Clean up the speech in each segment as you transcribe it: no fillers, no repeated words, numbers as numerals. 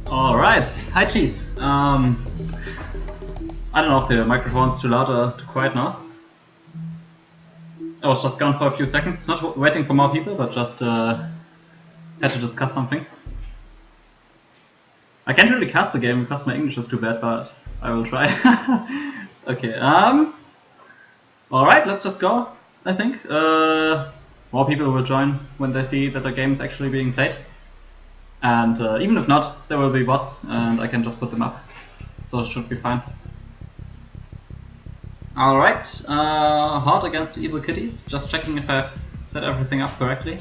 Alright, hi Cheese. I don't know if the microphone's too loud or too quiet now. I was just gone for a few seconds, not waiting for more people, but just had to discuss something. I can't really cast the game because my English is too bad, but I will try. Okay, alright, let's just go, I think. More people will join when they see that the game is actually being played. And even if not, there will be bots and I can just put them up. So it should be fine. Alright, Horde against evil kitties. Just checking if I've set everything up correctly.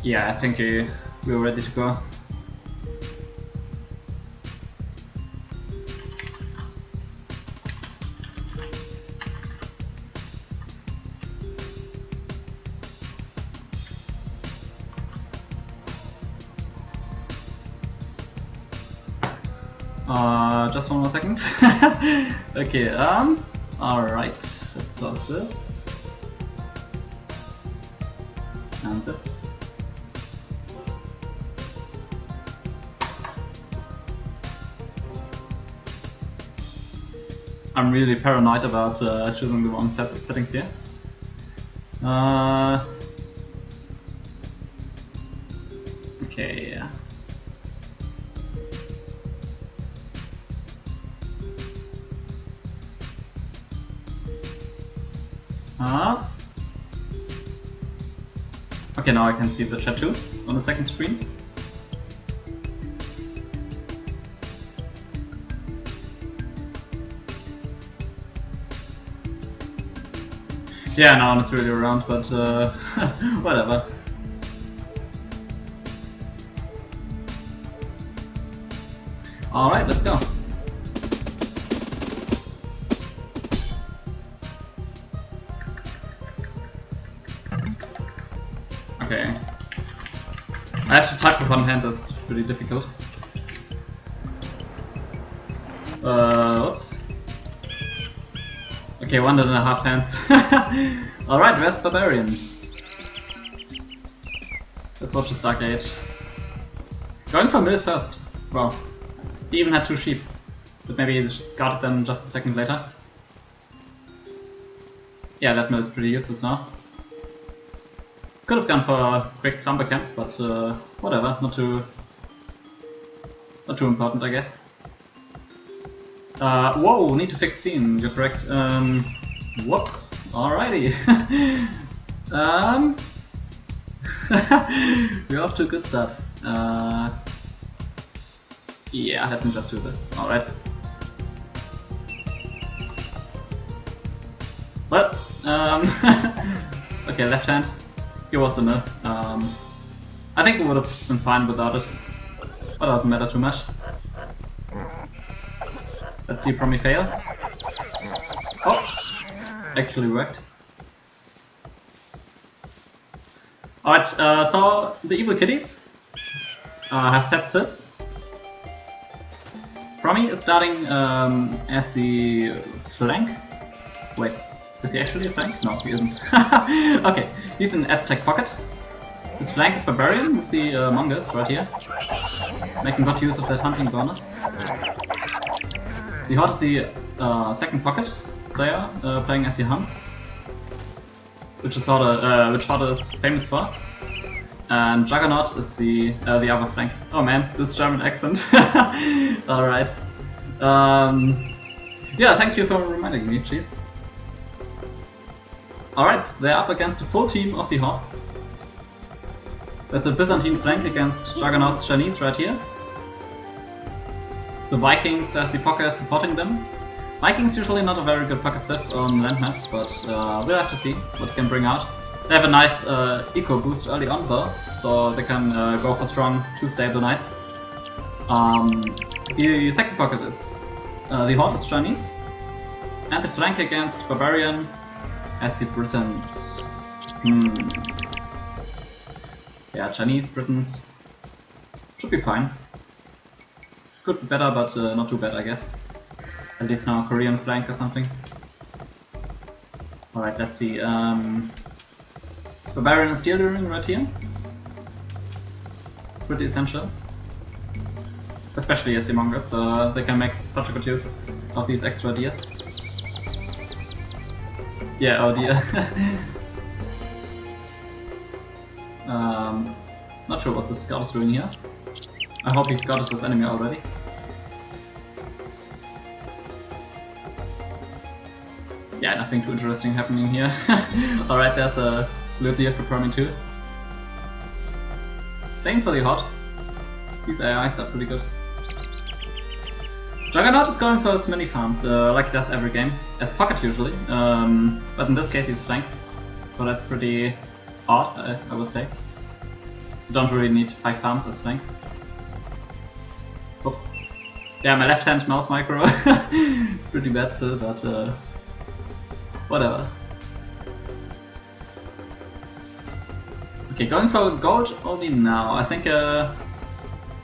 Yeah, I think we're ready to go. Just one more second. Okay, alright, let's close this. And this. I'm really paranoid about choosing the wrong settings here. Okay, yeah. Okay, now I can see the chat too on the second screen. Yeah, no one is really around, but whatever. Alright, let's go. Okay. I have to type with one hand, that's pretty difficult. Whoops. Okay, 1.5 hands. Alright, where's Barbarian? Let's watch the Dark Age. Going for mill first. Wow. He even had 2 sheep. But maybe he scouted them just a second later. Yeah, that mill is pretty useless now. Could have gone for a quick lumber camp, but whatever, not too important, I guess. Whoa, need to fix scene, you're correct. Whoops, alrighty. We're off to a good start. Yeah, let me just do this. Alright. Well, okay, left hand. He was a mill. I think it would have been fine without it, but it doesn't matter too much. Let's see Promi fail. Oh, actually worked. Alright, so the evil kitties have set sits. Promi is starting as the flank. Wait, is he actually a flank? No, he isn't. Okay, he's in Aztec pocket. His flank is Barbarian with the Mongols right here, making good use of that hunting bonus. The Horde is the second pocket player, playing as he hunts, which Horde is famous for. And Juggernaut is the other flank. Oh man, this German accent. Alright. Yeah, thank you for reminding me, jeez. Alright, they're up against the full team of the Horde. That's a Byzantine flank against Juggernaut's Chinese right here. The Vikings as the pocket supporting them. Vikings usually not a very good pocket set on landmaps, but we'll have to see what they can bring out. They have a nice eco boost early on though, so they can go for strong 2 stable knights. The second pocket is the Horde is Chinese, and the flank against Barbarian as the Britons. Yeah, Chinese, Britons should be fine. Could be better, but not too bad, I guess. At least now Korean flank or something. Alright, let's see. Barbarian is dealing right here. Pretty essential. Especially as the Mongols, so they can make such a good use of these extra deers. Yeah, oh dear. Not sure what the scout is doing here. I hope he scouted this enemy already. Yeah, nothing too interesting happening here. Alright, there's a blue deer for Promi too. Same for the Horde. These AIs are pretty good. Juggernaut is going for his mini farms, like he does every game, as pocket usually, but in this case he's flank, so that's pretty odd, I would say. You don't really need 5 farms as flank. Oops. Yeah, my left hand mouse micro, pretty bad still, but whatever. Okay, going for gold only now. I think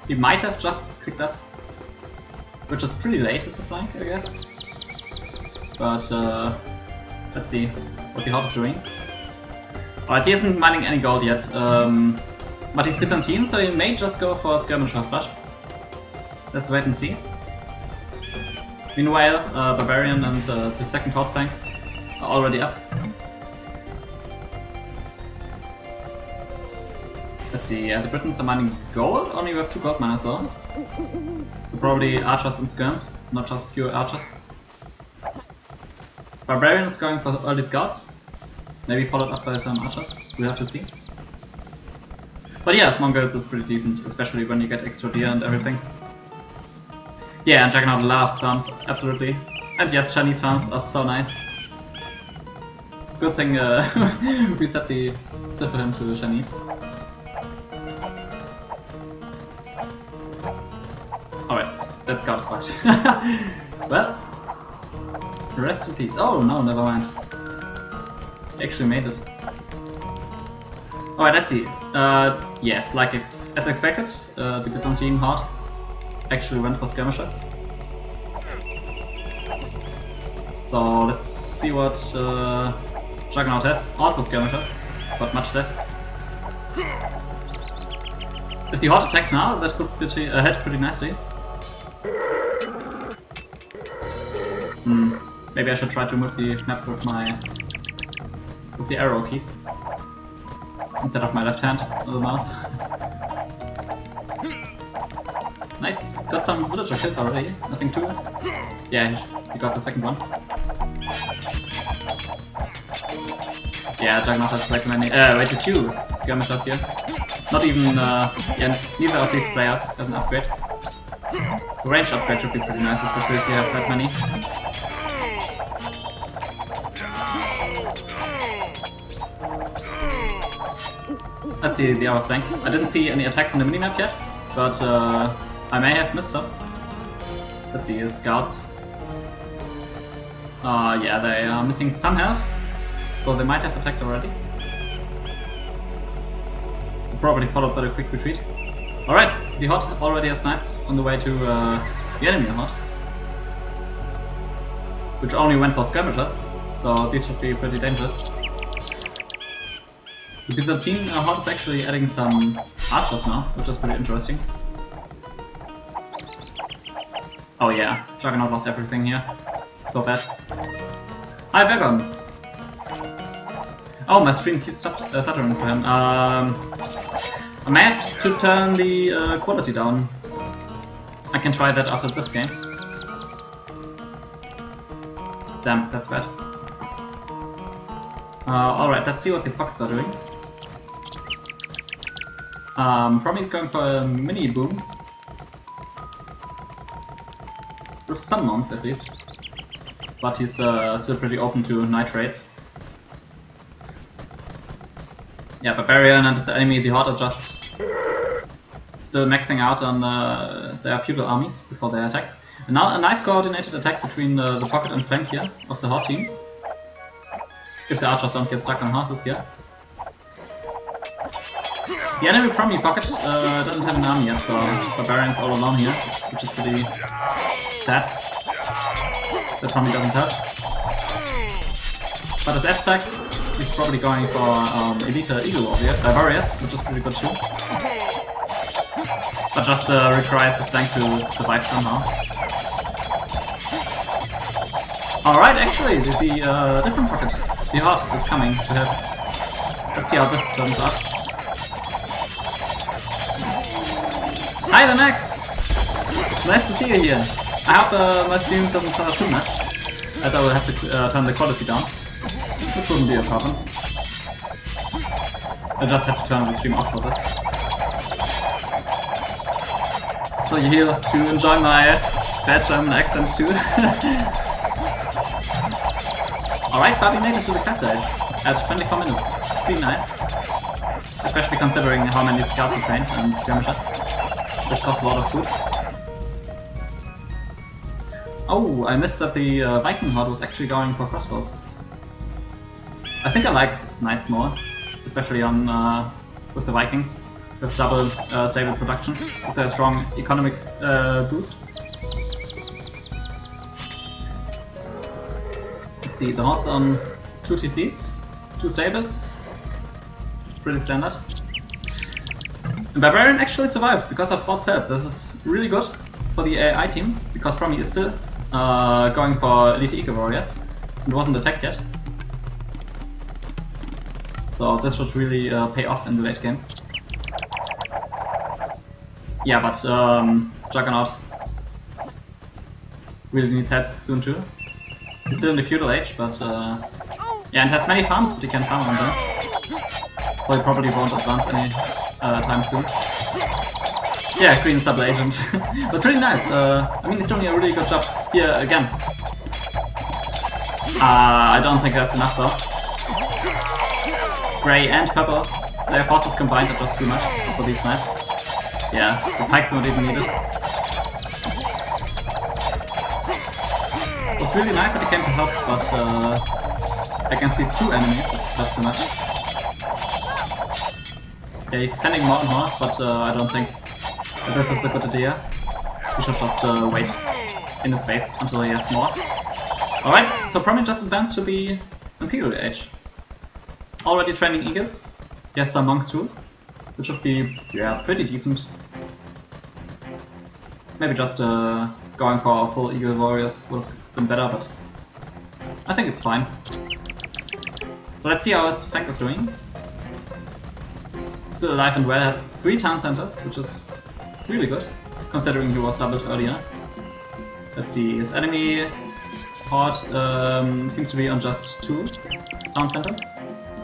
he might have just picked up, which is pretty late as a flank, I guess. But let's see what the Horde is doing. Alright, he isn't mining any gold yet, but he's Byzantine, so he may just go for a skirmisher flush. Let's wait and see. Meanwhile, Barbarian and the second Horde flank are already up. Let's see, yeah, the Britons are mining gold, only we have 2 gold miners though. So probably archers and skirms, not just pure archers. Barbarian is going for early scouts, maybe followed up by some archers, we'll have to see. But yeah, Mongols is pretty decent, especially when you get extra deer and everything. Yeah, and Juggernaut loves farms, absolutely. And yes, Chinese farms are so nice. Good thing we set the set for him to Chinese. Alright, that scout is fucked. Well, rest in peace. Oh no, never mind. He actually made it. Alright, let's see. Yes, like as expected, the Byzantine Horde actually went for skirmishes. So let's see what Juggernaut has. Also skirmishes, but much less. If the Horde attacks now, that could hit pretty nicely. Maybe I should try to move the map with the arrow keys instead of my left hand with the mouse. Nice, got some villager kills already. I think 2. Yeah, he got the second one. Yeah, Juggernaut has way too many. Way too few skirmishers here. Not even. Yeah, neither of these players has an upgrade. The range upgrade should be pretty nice, especially if you have that many. Let's see the other flank. I didn't see any attacks on the minimap yet, but I may have missed some. Let's see, his scouts. Yeah, they are missing some health, so they might have attacked already. Probably followed by a quick retreat. Alright, the Horde already has knights on the way to the enemy Horde, which only went for skirmishers, so these should be pretty dangerous. The Byzantine Horde is actually adding some archers now, which is pretty interesting. Oh yeah, Juggernaut lost everything here. So bad. Hi Vagon! Oh, my stream keeps stuttering for him. I may have to turn the quality down. I can try that after this game. Damn, that's bad. Alright, let's see what the pockets are doing. Promi is going for a mini boom. With some mons at least. But he's still pretty open to nitrates. Yeah, Barbarian and his enemy, the Horde, are just still maxing out on their feudal armies before they attack. And now a nice coordinated attack between the pocket and flank here of the Horde team. If the archers don't get stuck on horses here. The enemy Promi pocket doesn't have an army yet, so Barbarian's all alone here, which is pretty sad. That Promi doesn't have. But as F-Tech, he's probably going for Elite Eagle Warriors, which is pretty good too. But just requires the flank to survive somehow. Alright, actually, the different pocket, the Horde, is coming to have. Let's see how this turns out. Hi, the Max! Nice to see you here. I hope my stream doesn't suffer too much, as I will have to turn the quality down, which wouldn't be a problem. I just have to turn the stream off for this. So you're here to enjoy my bad German accent too. Alright, Fabi made it to the castle at 24 minutes. Pretty nice. Especially considering how many scouts he trained and skirmishes. This costs a lot of food. Oh, I missed that the Viking Horde was actually going for crossbows. I think I like knights more, especially on with the Vikings, with double stable production, with a strong economic boost. Let's see, the horse on 2 TCs, 2 stables, pretty standard. And Barbarian actually survived because of Hord's help. This is really good for the AI team, because Promi is still going for Elite Eagle Warriors and wasn't attacked yet. So this should really pay off in the late game. Yeah, but Juggernaut really needs help soon too. He's still in the feudal age, but yeah, and has many farms, but he can farm on them. So he probably won't advance any time soon. Yeah, Queen's double agent. But pretty nice. I mean, he's doing a really good job here again. I don't think that's enough though. Grey and purple, their forces combined are just too much for these knights. Yeah, the pikes not even needed. It was really nice that he came to help, but against these 2 enemies, it's just too much. Yeah, he's sending more and more, but I don't think that this is a good idea. We should just wait in his base until he has more. Alright, so Promi just advanced to the Imperial Age. Already training eagles. He has some monks too, which should be, yeah, pretty decent. Maybe just going for full eagle warriors would have been better, but I think it's fine. So let's see how his flank is doing. Still alive and well, has 3 town centers, which is really good, considering he was doubled earlier. Let's see, his enemy Horde seems to be on just 2 town centers.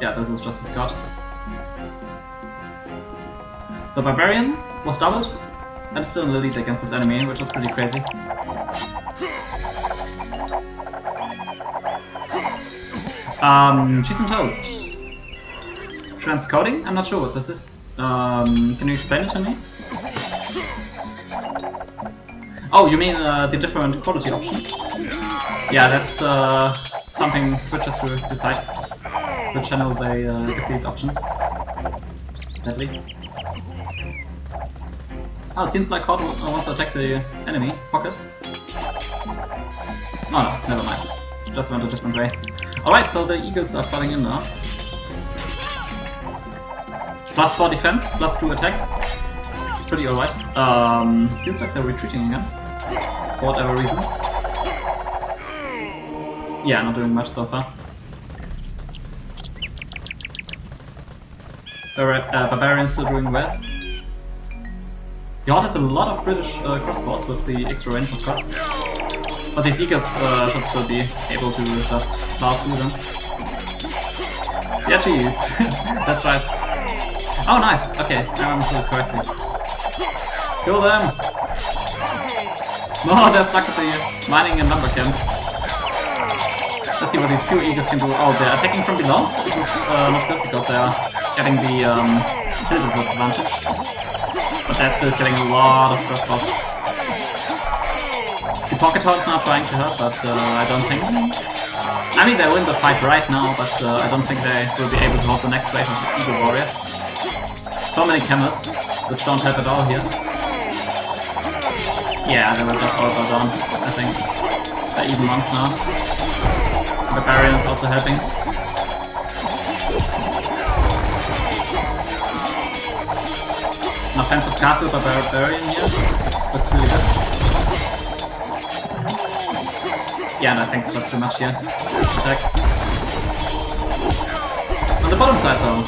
Yeah, this is just a scout. So Barbarian was doubled and still in the lead against his enemy, which is pretty crazy. Cheese and toast. Transcoding? I'm not sure what this is. Can you explain it to me? Oh, you mean the different quality options? Yeah, that's something Twitch has to decide which channel they give these options. Sadly. Oh, it seems like Horde wants to attack the enemy pocket. Oh no, never mind. Just went a different way. Alright, so the eagles are flooding in now. +4 defense, +2 attack. Pretty alright. Seems like they're retreating again. For whatever reason. Yeah, not doing much so far. Barbarians still doing well. The Horde has a lot of British crossbows with the extra range of course. But these eagles should still be able to just plow through them. Yeah, geez. That's right. Oh, nice. Okay, I understood correctly. Kill them! No, they're stuck at the mining and lumber camp. Let's see what these few eagles can do. Oh, they're attacking from below. This is not good because they are getting the builders advantage. But they're still killing a lot of crossbows. The pocket horde's now trying to help, but I don't think... I mean, they win the fight right now, but I don't think they will be able to hold the next wave of eagle warriors. So many camels, which don't help at all here. Yeah, they will just all go down, I think. They're even monks now. Barbarian is also helping. An offensive castle by Barbarian here. Looks really good. Yeah, and I think it's just too much here. Attack. On the bottom side though.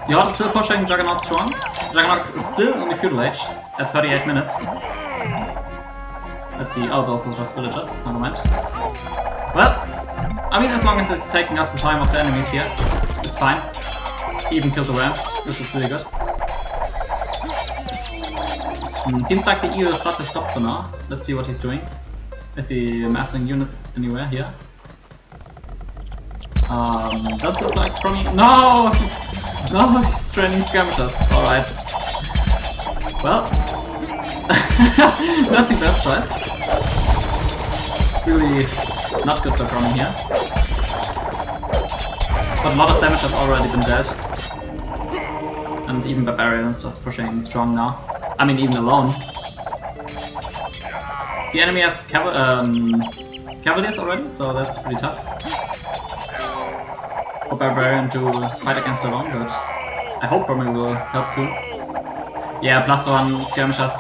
The Horde is still pushing Juggernaut strong. Juggernaut is still in the feudal age at 38 minutes. Let's see, oh, those are just villagers, never mind. Well, I mean, as long as it's taking up the time of the enemies here, it's fine. He even killed the ram, which is really good. Seems like the eagle flood has stopped for now. Let's see what he's doing. Is he amassing units anywhere here? Does look like Promi. No! He's training skirmishers. Alright. Well, not the best choice. Really not good for Promi here. But a lot of damage has already been dealt. And even Barbarians just pushing strong now. I mean, even alone. The enemy has cavaliers already, so that's pretty tough. For Barbarian to fight against alone, but I hope Promi will help soon. Yeah, +1 skirmishers.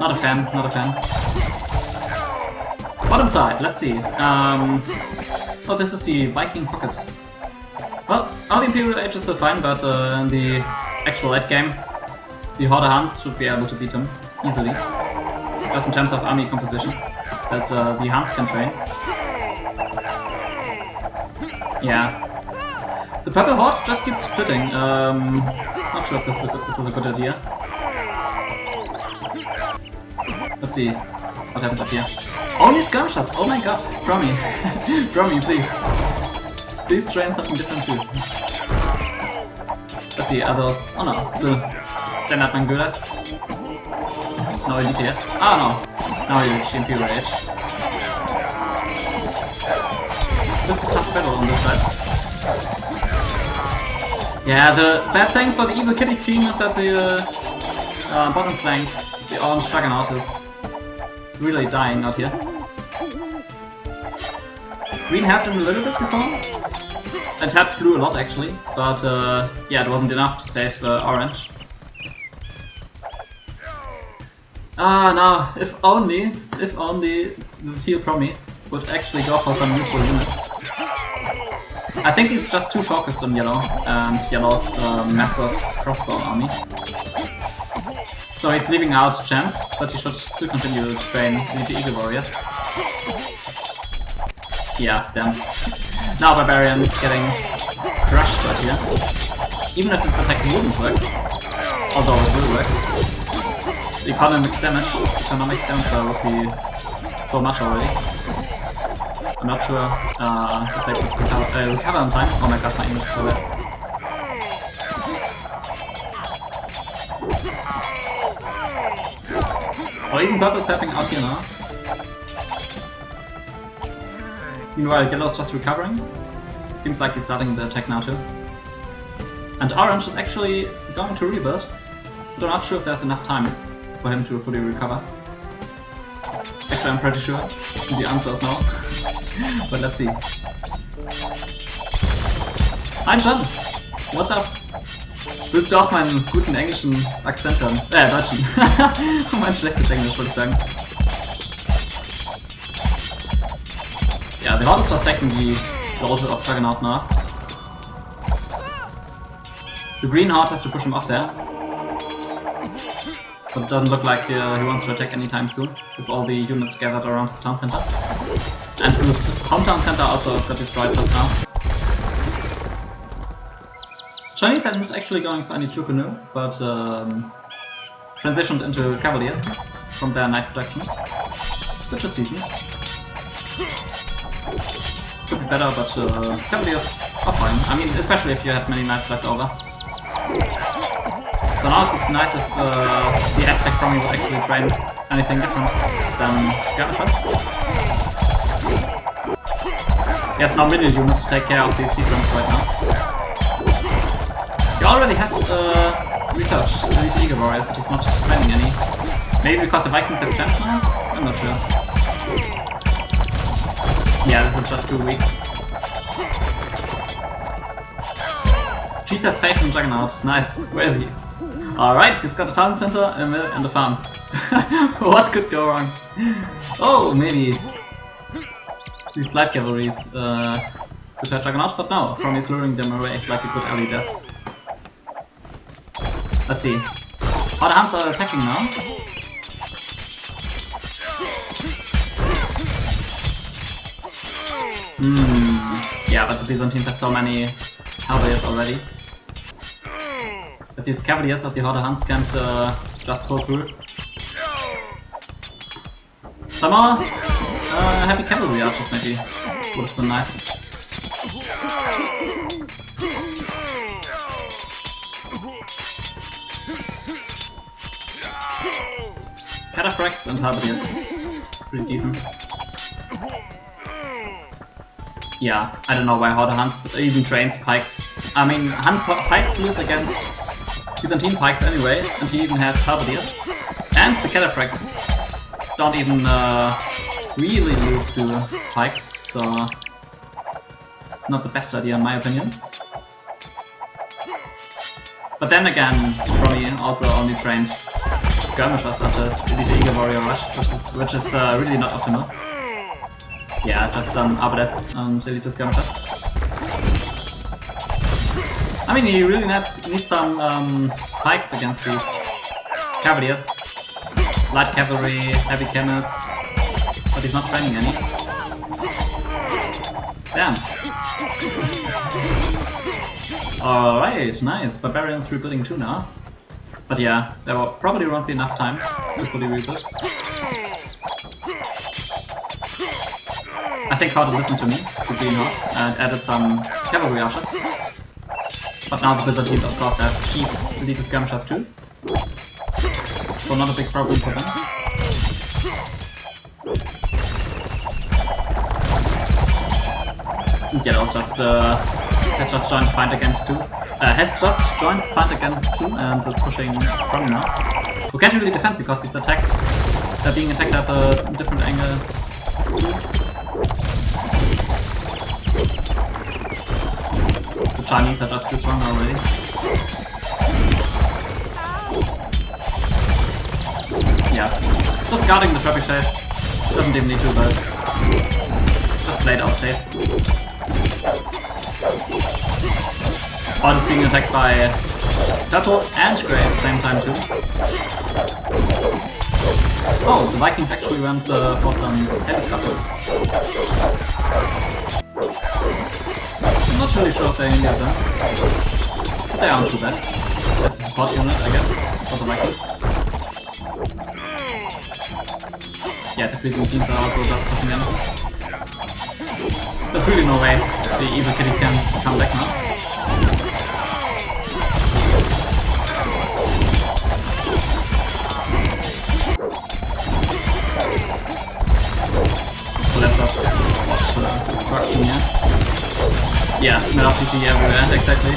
Not a fan, not a fan. Bottom side, let's see. Oh, this is the Viking pocket. Well, all the Imperial Age is still fine, but in the actual late game, the Horde Hans should be able to beat them easily. Just in terms of army composition, that the Hans can train. Yeah. The purple horde just keeps splitting. Not sure if this is a good idea. Let's see what happens up here. Only skirmishers! Oh my god! Promi! Promi, please! Please train something different too. Let's see, are those... Oh no, still standard Mangulas. No elite yet. Oh no! Now you reach the Imperial Age. This is a tough battle on this side. Yeah, the bad thing for the evil Kitties team is that the bottom flank, the orange Juggernaut, is really dying out here. Green helped him a little bit before, and helped blue a lot actually, but yeah, it wasn't enough to save orange. Now, if only the teal Promi would actually go for some useful units. I think he's just too focused on yellow and yellow's massive crossbow army. So he's leaving out chance, but he should still continue to train the Eagle Warriors. Yeah, damn. Now Barbarian is getting crushed right here. Even if this attack wouldn't work, although it will work. The economic damage though would be so much already. I'm not sure if they could recover in time. Oh my god, my image is so bad. So even purple is helping out here now. Meanwhile, yellow's just recovering. Seems like he's starting the attack now too. And orange is actually going to rebuild, but I'm not sure if there's enough time for him to fully recover. Actually, I'm pretty sure the answer is no. But let's see. Hi John! What's up? Willst du auch meinen guten englischen Akzent hören? Deutschen. Mein schlechtes Englisch, würde ich sagen. Yeah, the Horde is just taking the Daughter of Juggernaut now. The green Horde has to push him up there. But it doesn't look like he wants to attack anytime soon, with all the units gathered around his town center. And his hometown center also got destroyed just now. Chinese are not actually going for any true canoe, but transitioned into Cavaliers from their night production, which is decent. Could be better, but Cavaliers are fine. I mean, especially if you have many knights left over. So now it would be nice if the Aztec Promi would actually train anything different than skirmishers. He has no minion units to take care of these sequence right now. He already has researched these Eagle Warriors, but he's not training any. Maybe because the Vikings have chance now? I'm not sure. Yeah, this is just too weak. Jesus, faith in Juggernaut. Nice. Where is he? Alright, he's got a town center, a mill, and a farm. What could go wrong? Oh, maybe these light cavalries could have Juggernaut, but no, Promi's luring them away like a good ally does. Let's see. How the Huns are attacking now? Yeah, but the Byzantines have so many Cavaliers already that these Cavaliers of the Horde Huns can't just pull through. Some more heavy cavalry archers maybe would have been nice. Cataphracts and halberdiers. Pretty decent. Yeah, I don't know why Horde Huns even trains pikes. I mean, Hun pikes lose against Byzantine pikes anyway, and he even has halberdiers. And the cataphracts don't even really lose to pikes, so not the best idea in my opinion. But then again, Promi also only trained skirmishers after his Elite Eagle Warrior Rush, which is really not optimal. Yeah, just some Arbalest and Elite skirmishers. I mean, he really needs some pikes against these Cavaliers. Light cavalry, heavy cannons, but he's not training any. Damn. Alright, nice. Barbarians rebuilding too now. But yeah, there probably won't be enough time to fully rebuild. I think Horde listened to me, to be not, and added some cavalry archers. But now the Byzantines of course have cheap elite skirmishers too. So not a big problem for them. Yellow's just has just joined Fight Against 2. Has just joined Fight Against 2 and is pushing Promi now. Who can't really defend because he's attacked. They're being attacked at a different angle. The Chinese are just too strong already. Yeah, just guarding the trebuchets. Doesn't even need to, but just played out safe. Horde is being attacked by purple and grey at the same time too. Oh, the Vikings actually went for some helicopters. I'm not really sure if they injured them, but they aren't too bad. That's a support unit, I guess, for the Vikings. Yeah, the freezing teams are also just pushing in. There's really no way the evil kitties can come back now. So let's just watch the destruction here. Yeah, smell of GG everywhere, exactly.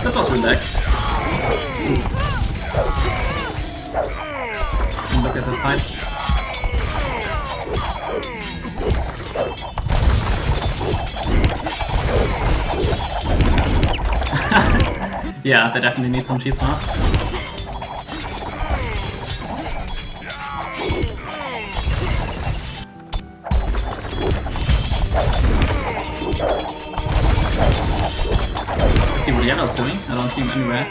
That was relaxed. And look at the fight. Yeah, they definitely need some cheats now. Let's see what Yellow's doing. I don't see him anywhere.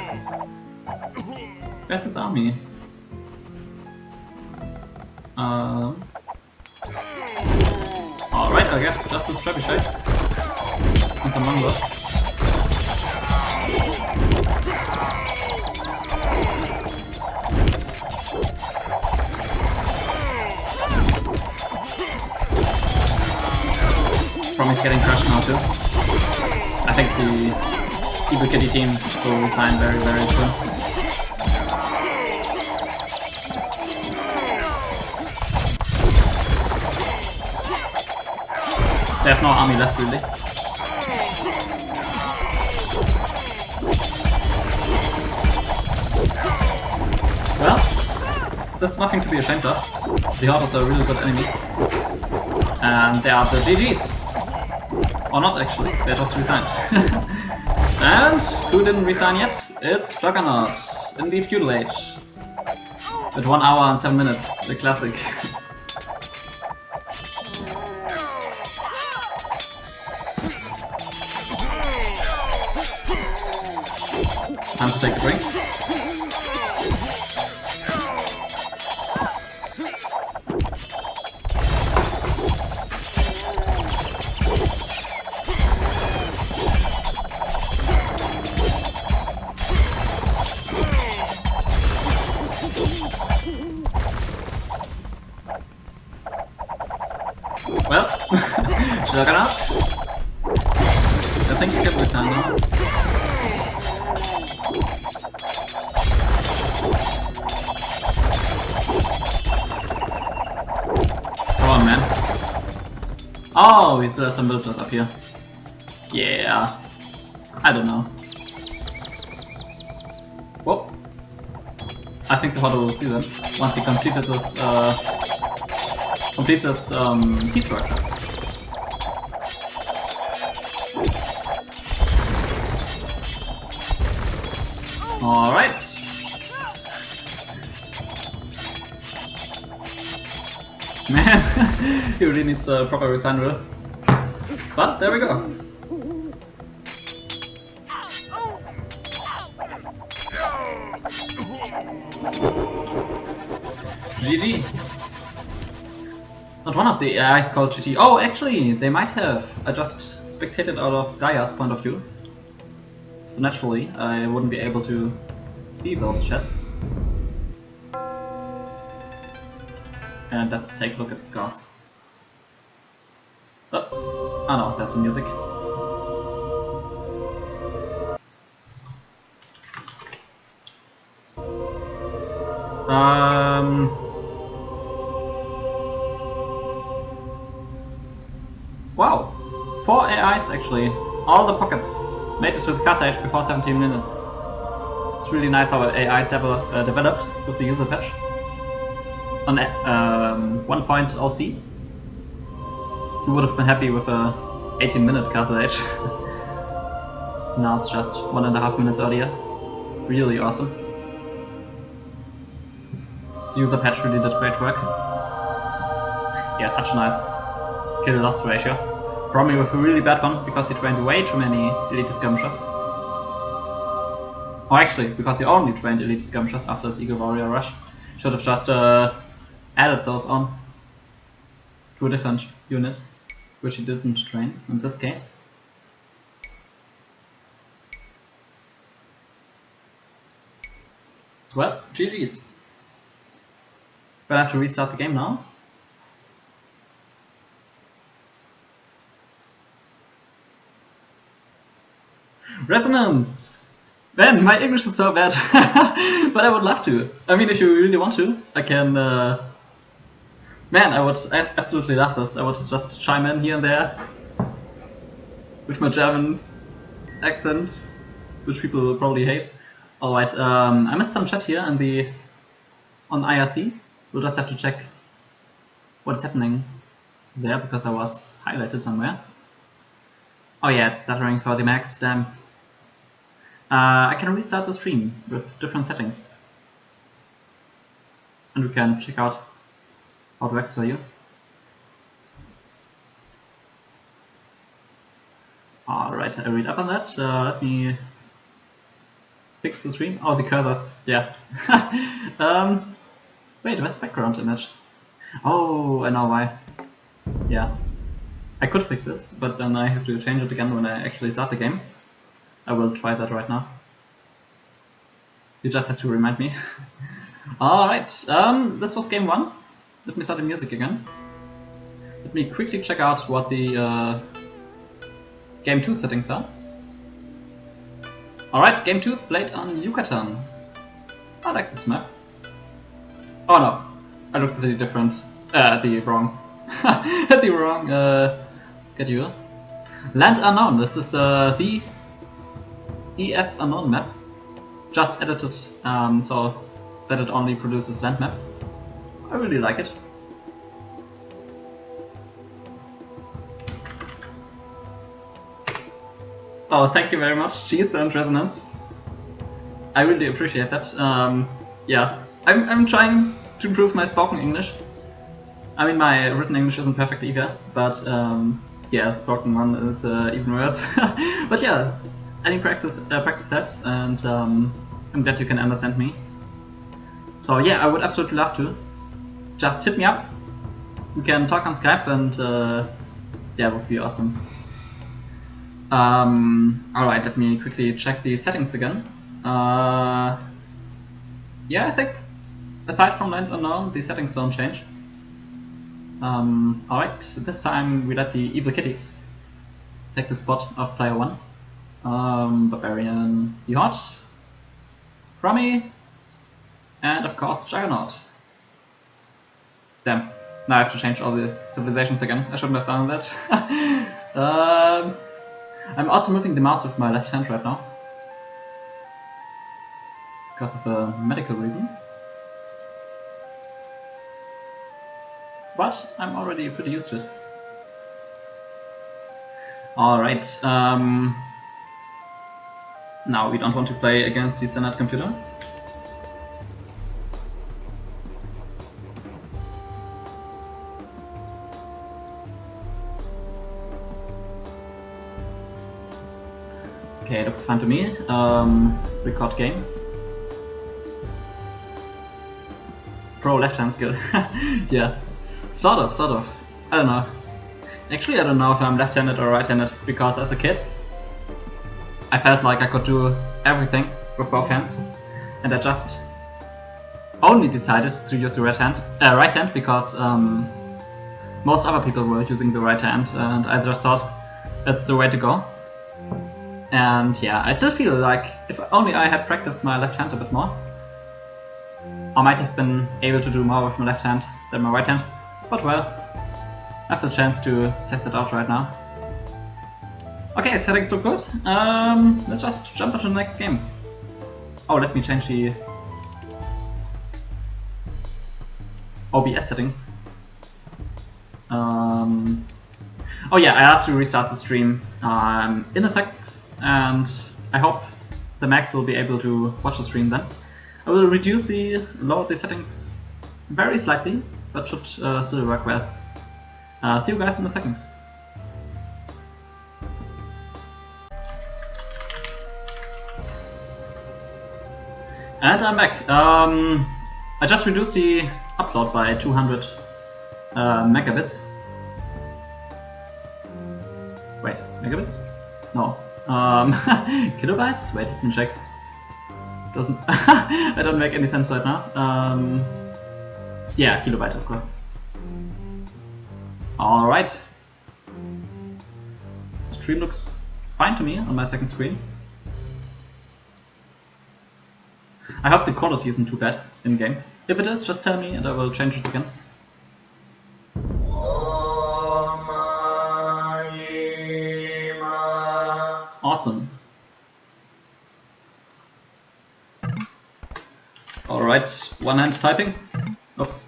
Where's his army? Alright, I guess just this trebuchet. And some mongrels. Promi's getting crushed now too. I think the Evil Kitty team will resign very, very soon. They have no army left really. Well, there's nothing to be ashamed of. The Horde is a really good enemy. And they are the GGs. Or not actually, they just resigned. And who didn't resign yet? It's Juggernaut in the Feudal Age. At 1 hour and 7 minutes, the classic. Time to take a drink. Well, Juggernaut, I think you can resign now. Come on, man. Oh, we still have some villagers up here. Yeah. I don't know. Whoop. I think the Horde will see them once he completed this, siege work. Alright. Man, he really needs a proper resign rule. But there we go. GG. Not one of the AIs called GG. Oh, actually, they might have. I just spectated out of Gaia's point of view. So naturally, I wouldn't be able to see those chats. And let's take a look at the scores. Oh no, that's some music. Wow, 4 AIs actually, all the pockets made it to the Casa Age before 17 minutes. It's really nice how AIs developed with the user patch. On 1.0c, you would have been happy with a 18-minute Casa Age. Now it's just 1.5 minutes earlier. Really awesome. The user patch really did great work. Yeah, such a nice kill-loss ratio. Promi with a really bad one because he trained way too many elite skirmishers. Or actually, because he only trained elite skirmishers after his Eagle Warrior rush. Should have just added those on to a different unit, which he didn't train in this case. Well, GG's. But I have to restart the game now. Resonance! Man, my English is so bad, but I would love to. I mean, if you really want to, I can... Man, I absolutely love this. I would just chime in here and there with my German accent, which people will probably hate. Alright, I missed some chat here on IRC. We'll just have to check what is happening there because I was highlighted somewhere. Oh yeah, it's stuttering for the max, damn. I can restart the stream with different settings. And we can check out how it works for you. Alright, I read up on that. Let me fix the stream. Oh, the cursors, yeah. Wait, where's the background image? Oh, I know why. Yeah. I could fix this, but then I have to change it again when I actually start the game. I will try that right now. You just have to remind me. Alright, this was game 1. Let me start the music again. Let me quickly check out what the game 2 settings are. Alright, game 2 is played on Yucatan. I like this map. Oh no, I looked at the different, the wrong schedule. Land Unknown, this is the ES Unknown map, just edited so that it only produces land maps. I really like it. Oh, thank you very much, Cheese and Resonance. I really appreciate that. Yeah, I'm trying to improve my spoken English. I mean, my written English isn't perfect either, but yeah, spoken one is even worse. But yeah, any practice helps, and I'm glad you can understand me. So yeah, I would absolutely love to. Just hit me up. We can talk on Skype, and yeah, it would be awesome. Alright, let me quickly check the settings again. Yeah, I think aside from Land Unknown, the settings don't change. Alright, this time we let the evil Kitties take the spot of player 1. Barbarian, the Horde, Promi, and of course Juggernaut. Damn, now I have to change all the civilizations again. I shouldn't have done that. I'm also moving the mouse with my left hand right now because of a medical reason. But I'm already pretty used to it. Alright, now we don't want to play against the standard computer. Okay, looks fine to me. Record game. Pro left hand skill. Yeah. Sort of. I don't know. Actually, I don't know if I'm left-handed or right-handed, because as a kid, I felt like I could do everything with both hands, and I just only decided to use the right hand because most other people were using the right hand, and I just thought that's the way to go. And yeah, I still feel like if only I had practiced my left hand a bit more, I might have been able to do more with my left hand than my right hand. But well, I have the chance to test it out right now. Okay, settings look good. Let's just jump into the next game. Oh, let me change the OBS settings. Oh yeah, I have to restart the stream in a second, and I hope the Max will be able to watch the stream then. I will lower the settings very slightly, but should still work well. See you guys in a second. And I'm back. I just reduced the upload by 200 megabits. Wait, megabits? No. Kilobytes? Wait, let me check. Doesn't. That doesn't make any sense right now. Yeah, kilobyte, of course. Alright. Stream looks fine to me on my second screen. I hope the quality isn't too bad in game. If it is, just tell me and I will change it again. Awesome. Alright, one hand typing. Oops.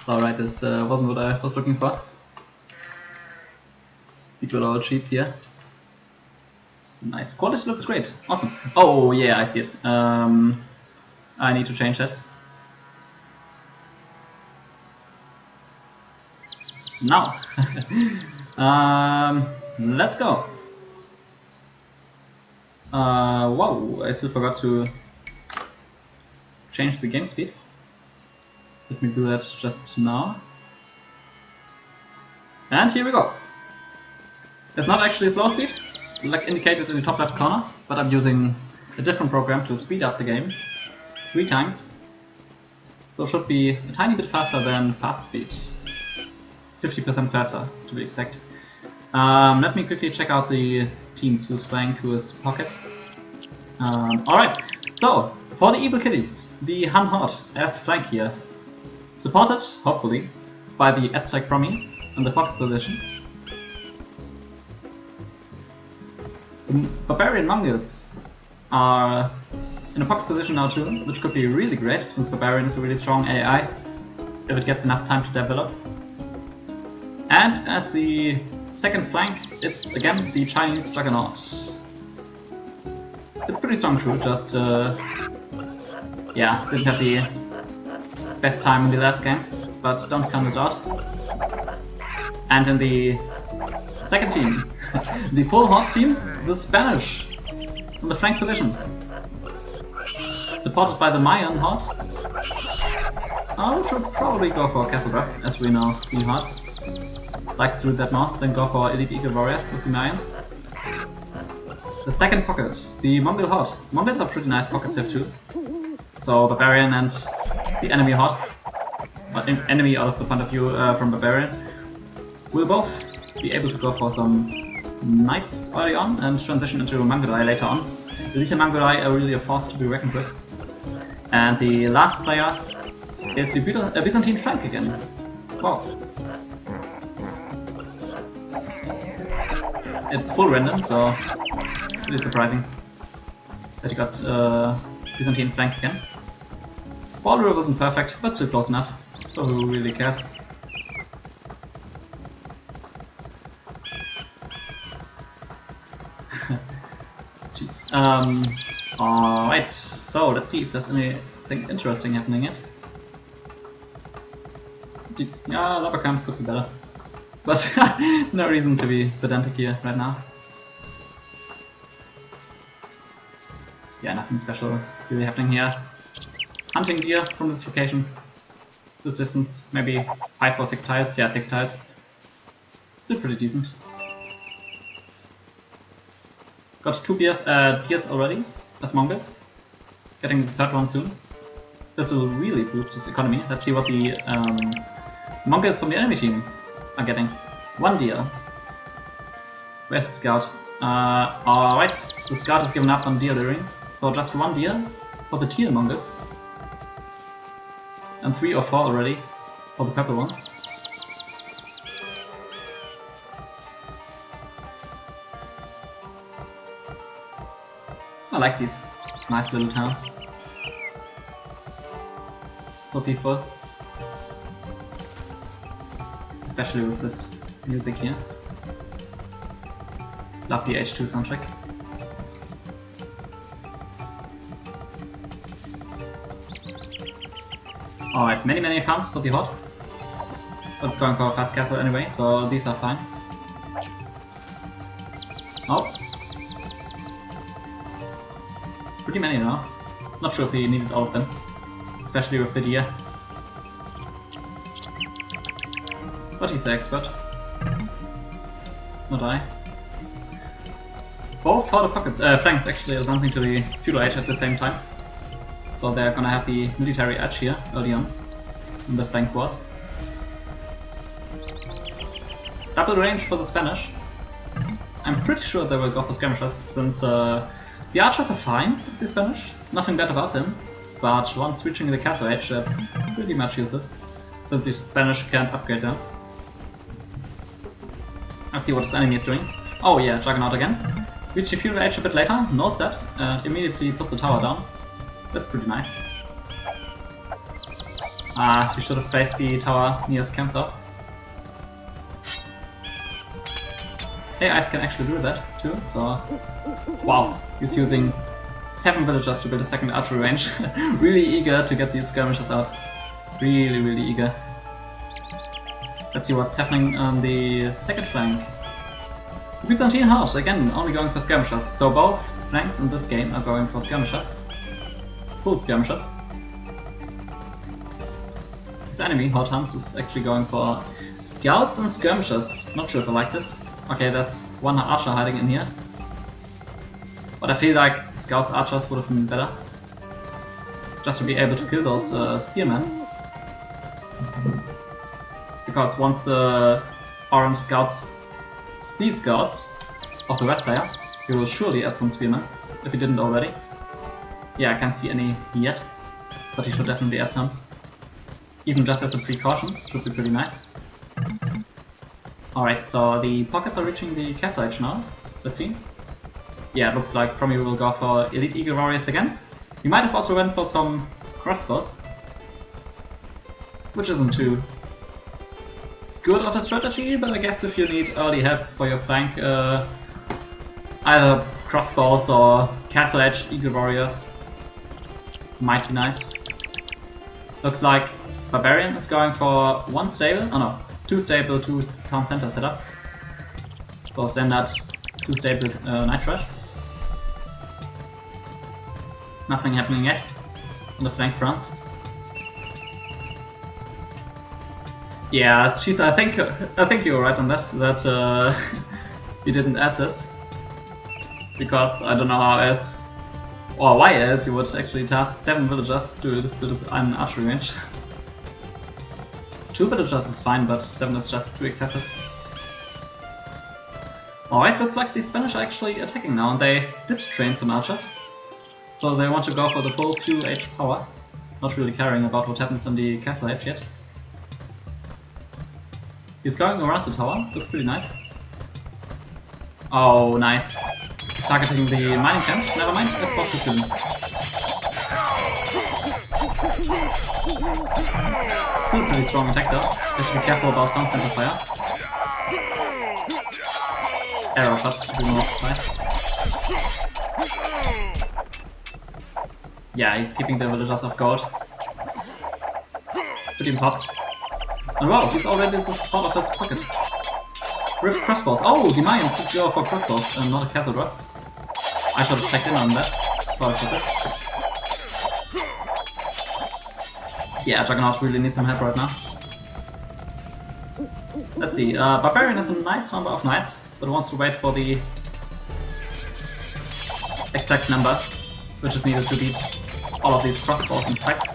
Alright, it wasn't what I was looking for. The good old cheats here. Nice, quality looks great. Awesome. Oh yeah, I see it. I need to change that. Now. Let's go. Wow, I still forgot to change the game speed. Let me do that just now. And here we go. It's not actually a slow speed, like indicated in the top left corner, but I'm using a different program to speed up the game 3 times. So it should be a tiny bit faster than fast speed. 50% faster to be exact. Let me quickly check out the teams, who's flank, who is pocket. Alright, so for the evil kitties, the Horde as flank here. Supported, hopefully, by the Aztec Promi in the pocket position. The Barbarian Mongols are in a pocket position now too, which could be really great since Barbarian is a really strong AI if it gets enough time to develop. And as the second flank, it's again the Chinese Juggernaut. It's pretty strong too, just yeah, didn't have the best time in the last game, but don't count it out. And in the second team, the full Horde team, the Spanish, in the flank position. Supported by the Mayan Horde. I should probably go for Castle Rock, as we know the Horde likes to do that more, then go for Elite Eagle Warriors with the Mayans. The second pocket, the Mongol Horde. Mongols are pretty nice pockets here too. So Barbarian and the enemy Horde, or enemy out of the point of view from Barbarian, will both be able to go for some Knights early on and transition into Mongolai later on. The Elite Mongolai are really a force to be reckoned with. And the last player is the Byzantine flank again. Wow. It's full random, so really surprising that you got Byzantine flank again. Border wasn't perfect, but still close enough, so who really cares? Jeez. Alright, so let's see if there's anything interesting happening yet. Yeah, lava camps could be better. But no reason to be pedantic here right now. Yeah, nothing special really happening here. Hunting deer from this location. This distance, maybe 5 or 6 tiles. Yeah, 6 tiles. Still pretty decent. Got 2 deers already as Mongols. Getting the 3rd one soon. This will really boost his economy. Let's see what the Mongols from the enemy team are getting. 1 deer. Where's the scout? Alright, the scout has given up on deer luring. So just 1 deer for the teal Mongols. And 3 or 4 already for the purple ones. I like these nice little towns. So peaceful. Especially with this music here. Love the H2 soundtrack. Alright, many farms for the Horde. But it's going for a fast castle anyway, so these are fine. Oh. Pretty many now. Not sure if he needed all of them. Especially with the deer. But he's the expert. Not I. Both Horde pockets, flanks actually advancing to the feudal age at the same time. So they're gonna have the military edge here early on in the flank wars. Double range for the Spanish. I'm pretty sure they will go for skirmishers since the archers are fine with the Spanish. Nothing bad about them. But once reaching the castle age, they're pretty much useless since the Spanish can't upgrade them. Let's see what his enemy is doing. Oh yeah, Juggernaut again. Reach the feudal age a bit later, knows that, and immediately puts the tower down. That's pretty nice. Ah, he should have placed the tower near his camp though. Hey, Ice can actually do that too, so... Wow, he's using 7 villagers to build a second archery range. Really eager to get these skirmishers out. Really eager. Let's see what's happening on the second flank. Byzantine Horde, again, only going for skirmishers. So both flanks in this game are going for skirmishers. Full skirmishers. His enemy, Horde Hans, is actually going for scouts and skirmishers. Not sure if I like this. Okay, there's one archer hiding in here. But I feel like scouts, archers would have been better. Just to be able to kill those spearmen. Because once orange scouts these scouts of the red player, he will surely add some spearmen, if he didn't already. Yeah, I can't see any yet, but he should definitely add some. Even just as a precaution, should be pretty nice. Alright, so the pockets are reaching the castle age now. Let's see. Yeah, it looks like Promi will go for Elite Eagle Warriors again. He might have also went for some crossbows, which isn't too good of a strategy, but I guess if you need early help for your flank, either crossbows or castle edge Eagle Warriors might be nice. Looks like Barbarian is going for 1 stable, oh no, 2 stable, 2 town center setup. So standard 2 stable Night Rush. Nothing happening yet on the flank fronts. Yeah, jeez, I think you were right on that. That you didn't add this because I don't know how else or why else you would actually task 7 villagers to build an archery range. 2 villagers is fine, but 7 is just too excessive. Alright, looks like the Spanish are actually attacking now, and they did train some archers. So they want to go for the full feudal age power, not really caring about what happens in the castle age yet. He's going around the tower, looks pretty nice. Oh, nice. Targeting the mining camps, never mind, I spot too soon. Still a pretty strong attack though, just be careful about town center fire. Arrow shots to be more precise. Yeah, he's keeping the villagers off guard. Pretty popped. And wow, he's already in this part of his pocket. Rift crossbows. Oh, the Mayans did go for crossbows and not a castle drop. I should have checked in on that. Sorry for this. Yeah, Juggernaut really needs some help right now. Let's see, Barbarian has a nice number of knights, but wants to wait for the exact number which is needed to beat all of these crossbows and pikes.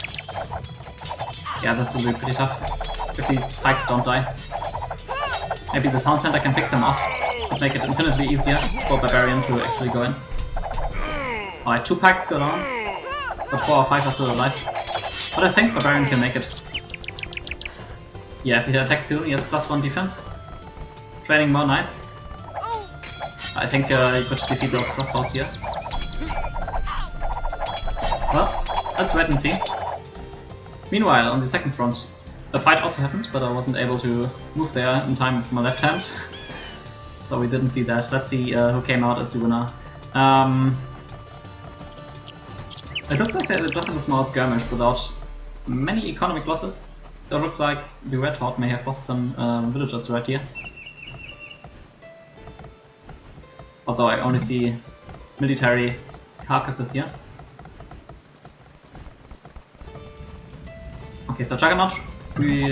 Yeah, this will be pretty tough if these pikes don't die. Maybe the town center can pick them off to make it infinitely easier for Barbarian to actually go in. Alright, 2 pikes go down, but 4 or 5 are still alive. But I think Barbarian can make it. Yeah, if he attacks soon, he has +1 defense. Training more knights. I think he could defeat those crossbows here. let's wait and see. Meanwhile, on the second front, a fight also happened, but I wasn't able to move there in time with my left hand. So we didn't see that. Let's see who came out as the winner. It looked like it just in a small skirmish without many economic losses. It looked like the Red Horde may have lost some villagers right here. Although I only see military carcasses here. Okay, so Juggernaut, we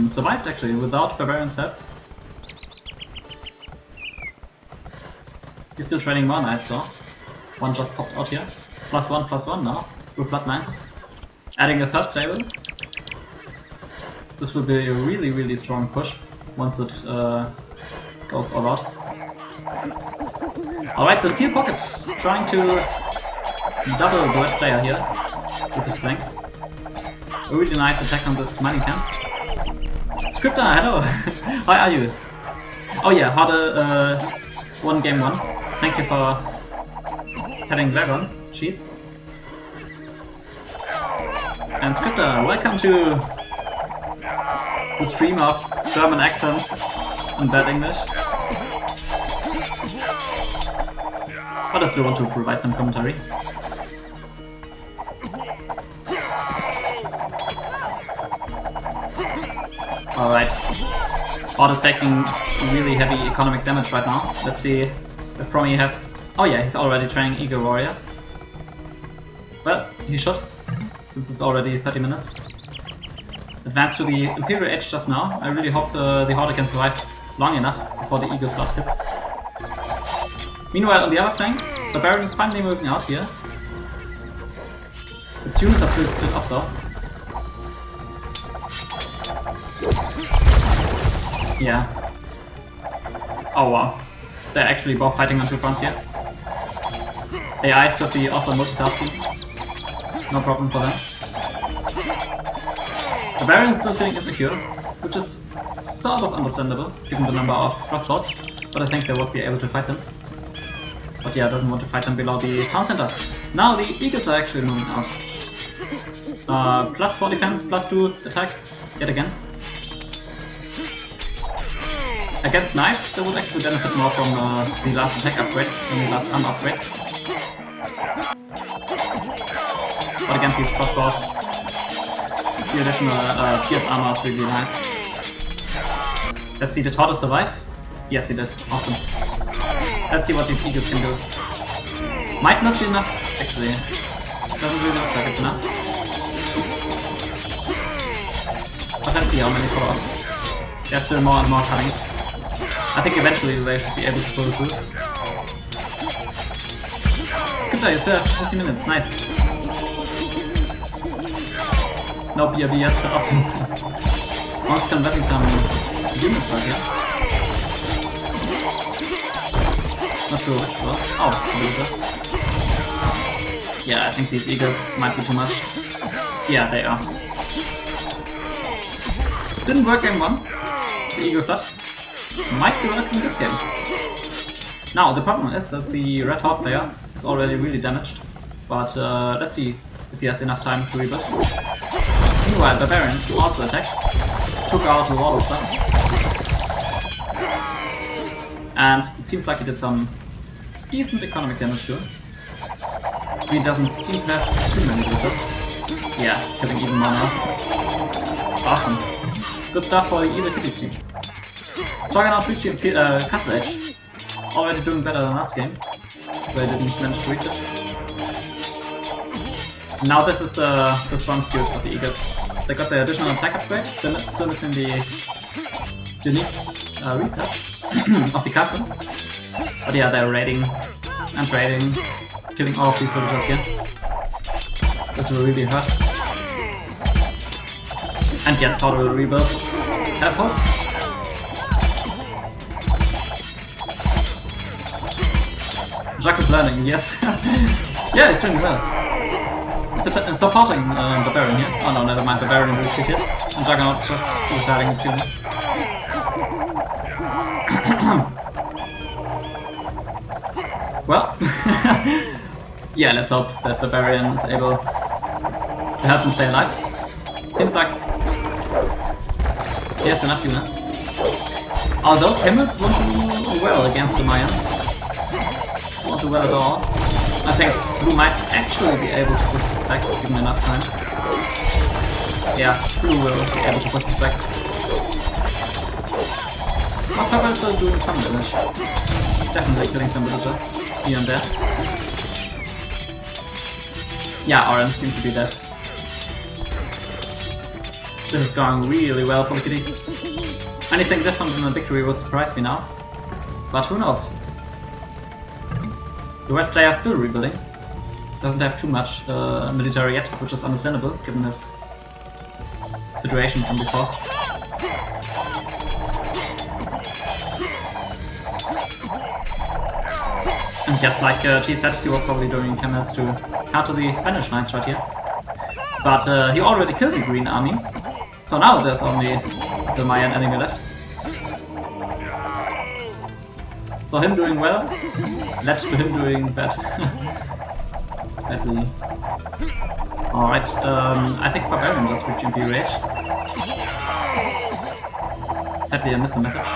survived actually without Barbarian's help. He's still training more knights, so one just popped out here. +1/+1 now, with bloodlines. Adding a third stable. This will be a really strong push once it goes all out. Alright, the Teal Pocket trying to double the red player here with his flank. A really nice attack on this mining camp. Scripter, hello! How are you? Oh yeah, Horde won game 1. Thank you for telling Dragon. Jeez. And Scripter, welcome to the stream of German accents and bad English. But I still want to provide some commentary. Alright. Horde is taking really heavy economic damage right now. Let's see if Promi has... Oh yeah, he's already training Eagle Warriors. Well, he should, since it's already 30 minutes. Advance to the Imperial Age just now. I really hope the Horde can survive long enough before the Eagle Flood hits. Meanwhile, on the other flank, the Baron is finally moving out here. Its units are pretty split up though. Yeah. Oh wow. They're actually both fighting on two fronts here. AIs would be also multitasking. No problem for them. The Baron is still feeling insecure, which is sort of understandable given the number of crossbows, but I think they would be able to fight them. But yeah, doesn't want to fight them below the town center. Now the Eagles are actually moving out. +4 defense, +2 attack, yet again. Against knights, they would actually benefit more from the last attack upgrade than the last armor upgrade. But against these crossbows, the additional pierce armor is really nice. Let's see, did Horde survive? Yes, he did. Awesome. Let's see what these eagles can do. Might not be enough, actually. Doesn't really look like it's enough. But let's see how many follow up. There's still more and more coming. I think eventually they should be able to pull through. Skipper, you still have 40 minutes, nice. No BRB, yes, but awesome. Monks can letting some units right here. Not sure which was. Oh, a little bit. Yeah, I think these eagles might be too much. Yeah, they are. Didn't work game 1. The eagle flood. Might be working this game. Now, the problem is that the Red Horde player is already really damaged. But let's see if he has enough time to rebuild. Meanwhile, Barbarian also attacked. Took out a lot of stuff. And it seems like he did some decent economic damage too. He doesn't seem to have too many villagers. Yeah, killing even more now. Awesome. Good stuff for the evil Kitties team. Juggernaut reached the castle edge. Already doing better than last game. They didn't manage to reach it. Now this is the strong suit of the Eagles. They got the additional attack upgrade, still missing the unique reset of the castle. But yeah, they're raiding and raiding, killing all of these villagers here. This will really hurt. And yes, Horde will rebuild. Have hope. Jacques is learning, yes. Yeah, he's doing well. It's supporting the Baron here. Oh no, never mind, the Baron will shoot it. And Juggernaut just suiciding its units. Well, yeah, let's hope that the Barbarian is able to help him stay alive. Seems like he has enough units. Although Camels won't do well against the Mayans. Won't do well at all. I think Blue might actually be able to push this back given enough time. Yeah, Blue will be able to push this back. Bo5 is still doing some damage. Definitely killing some villagers here and there. Yeah, Orange seems to be dead. This is going really well for the Kitties. Anything different than a victory would surprise me now. But who knows? The red player is still rebuilding. Doesn't have too much military yet, which is understandable given his situation from before. And yes, like G said, he was probably doing camels to counter the Spanish lines right here. But he already killed the green army, so now there's only the Mayan enemy left. So him doing well led to him doing bad. Badly. Alright, I think Barbarian just reached MP rage. Sadly I missed the message.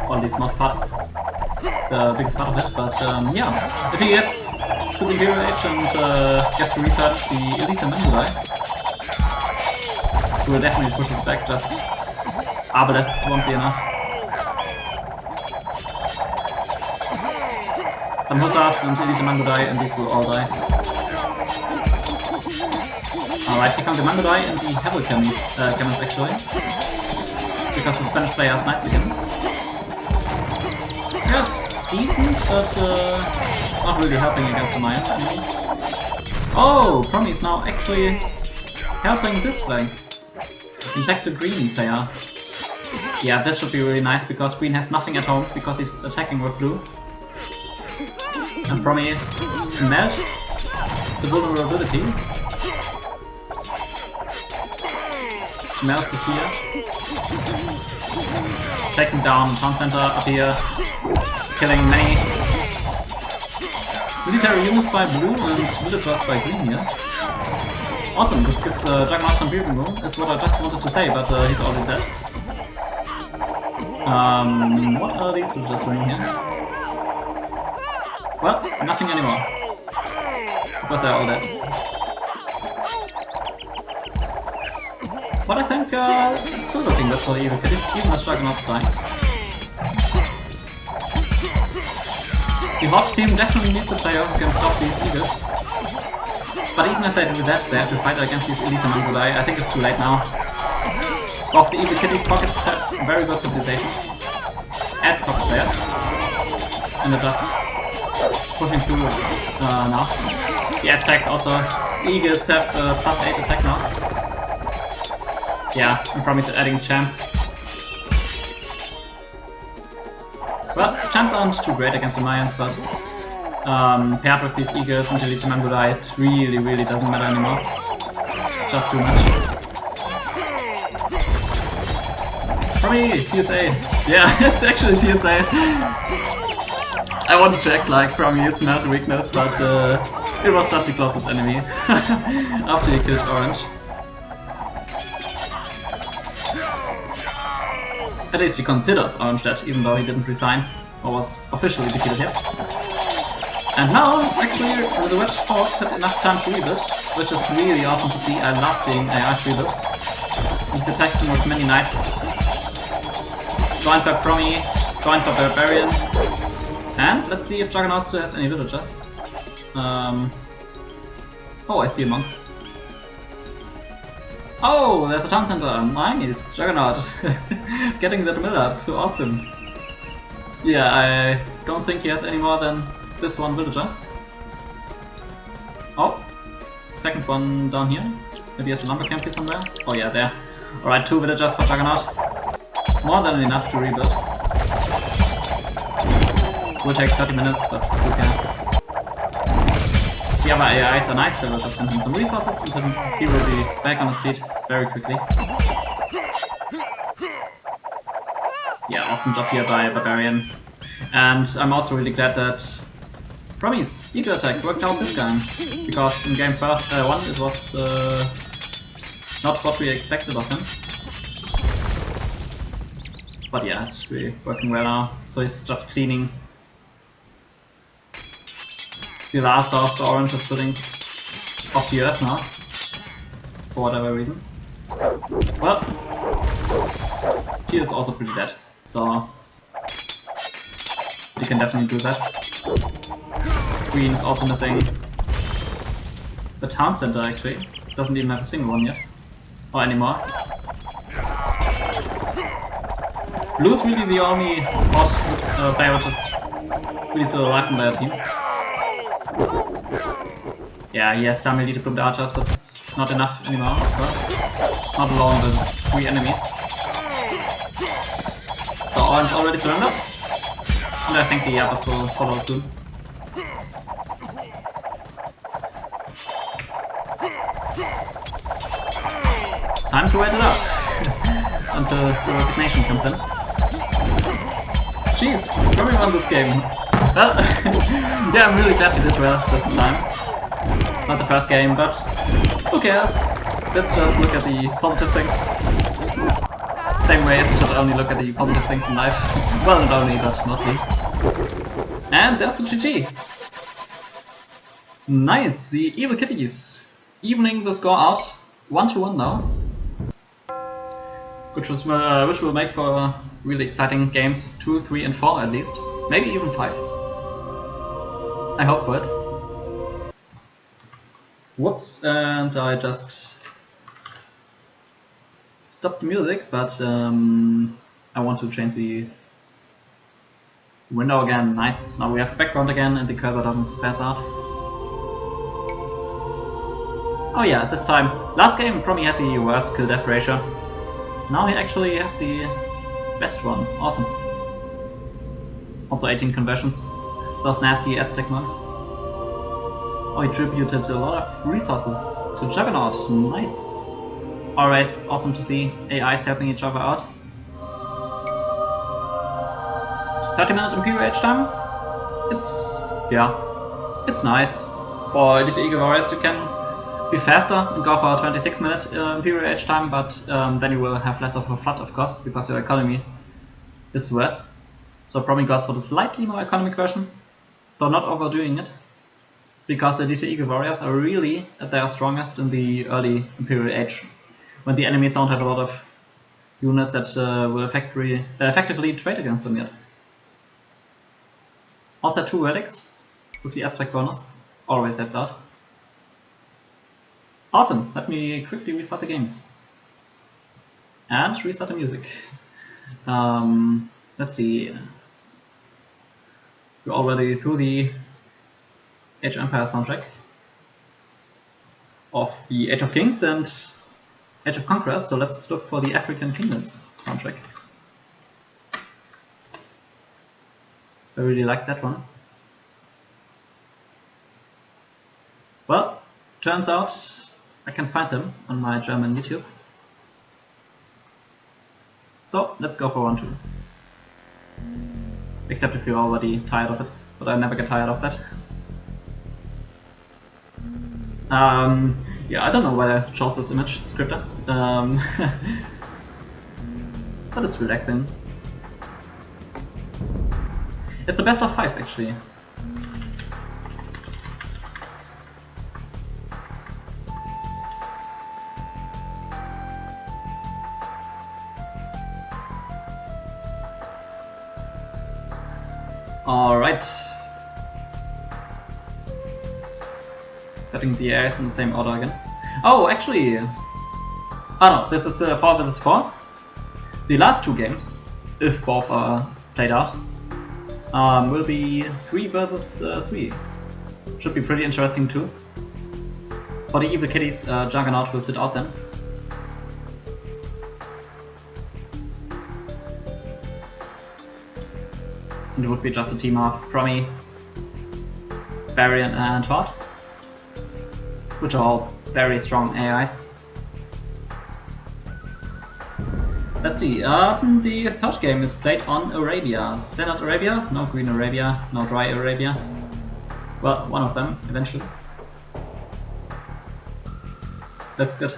Or at least most part. The biggest part of it, but yeah. If he gets to the Hero Age and gets to research the Elite Mendulai, he will definitely push this back, just Arbalests won't be enough. Some Hussars and Elite Mangudai and these will all die. Alright, here come the Mangudai and the Heavy Cannons actually. Because the Spanish player has knights again. Yes, decent, but not really helping against the Mayans anymore. Oh, Promi is now actually helping this flank. He attacks the green player. Yeah, this should be really nice because green has nothing at home because he's attacking with blue. And Promi smelt the vulnerability. Smelt the fear. Taking down town center up here. Killing many military units by blue and villagers by green here. Awesome, this gives Juggernaut some breathing room, is what I just wanted to say, but he's already dead. What are these villagers doing here? Well, nothing anymore. Because they're all dead. But I think it's still looking good for the evil Kitties, even as Juggernaut's dying. The Horde team definitely needs a player who can stop these eagles. But even if they do that, they have to fight against these Elite Mangudai. I think it's too late now. Both the evil Kitties pockets have very good civilizations. As pocket players. And they're just pushing through now. The attacks also. The Eagles have +8 attack now. Yeah, and Promi's adding champs. Well, champs aren't too great against the Mayans, but paired with these Eagles and Elite Mangudai, it really doesn't matter anymore. It's just too much. Promi, TSA! Yeah, it's actually TSA! I wanted to act like Promi is not a weakness, but it was just the closest enemy after he killed Orange. At least he considers Orange dead, even though he didn't resign or was officially defeated yet. And now, actually, the Red Horde had enough time to rebuild, which is really awesome to see. I love seeing AIs rebuild. He's attacking with many knights. Joined by Promi, joined by Barbarian. And let's see if Juggernaut still has any villagers. Oh, I see a monk. Oh, there's a town center. Nice, Juggernaut. Getting that mill up. Awesome. Yeah, I don't think he has any more than this one villager. Oh, second one down here. Maybe he has a lumber camp here somewhere. Oh yeah, there. Alright, 2 villagers for Juggernaut. More than enough to rebuild. Will take 30 minutes, but who cares? The other AIs are nice, so we'll just send him some resources and then he will be back on his feet very quickly. Yeah, awesome job here by Barbarian. And I'm also really glad that Promi's eagle attack worked out this time, because in game 1 it was not what we expected of him. But yeah, it's really working well now, so he's just cleaning the last of the orange puddings off the earth now, for whatever reason. Well, he is also pretty dead, so you can definitely do that. Green is also missing the town center actually, doesn't even have a single one yet, or anymore. Blue is really the only player which is really still alive in their team. Yeah, he has some elite equipped archers, but it's not enough anymore, of course. Not alone with 3 enemies. So orange already surrendered, and I think the others will follow soon. Time to wait it out until the resignation comes in. Jeez, Promi won this game. Well, yeah, I'm really glad he did well this time. Not the first game, but who cares? Let's just look at the positive things. Same way as we should only look at the positive things in life. Well, not only, but mostly. And there's the GG. Nice, the evil kitties evening the score out 1-1 now. Which will make for really exciting games 2, 3 and 4 at least. Maybe even 5. I hope for it. Whoops, and I just stopped the music, but I want to change the window again. Nice, now we have background again and the cursor doesn't spaz out. Oh yeah, this time, last game Promi had the worst kill death ratio. Now he actually has the best one, awesome. Also 18 conversions, those nasty Aztec monks. Oh, he tributed a lot of resources to Juggernaut, nice. Always awesome to see AIs helping each other out. 30-minute Imperial Age time? It's nice. For Elite Eagle Warriors you can be faster and go for a 26-minute Imperial Age time, but then you will have less of a flood of course, because your economy is worse. So Promi goes for the slightly more economic version, though not overdoing it, because the Elite Eagle Warriors are really at their strongest in the early Imperial Age, when the enemies don't have a lot of units that will effectively trade against them yet. Also 2 relics with the Aztec bonus, always helps out. Awesome, let me quickly restart the game. And restart the music. Let's see. We're already through the Age of Empires soundtrack of the Age of Kings and Age of Conquest, so let's look for the African Kingdoms soundtrack. I really like that one. Well, turns out I can find them on my German YouTube. So let's go for 1-2. Except if you're already tired of it, but I never get tired of that. Yeah, I don't know why I chose this image scripter, but it's relaxing. It's a best of 5 actually. Alright. Setting the AIs in the same order again. Oh, actually... Oh no, this is 4 vs 4. The last 2 games, if both are played out, will be 3 vs 3. Should be pretty interesting too. For the evil kitties, Juggernaut will sit out then. And it would be just a team of Promi, Varian and Horde, which are all very strong AIs. Let's see, the third game is played on Arabia. Standard Arabia, no green Arabia, no dry Arabia. Well, one of them, eventually. That's good.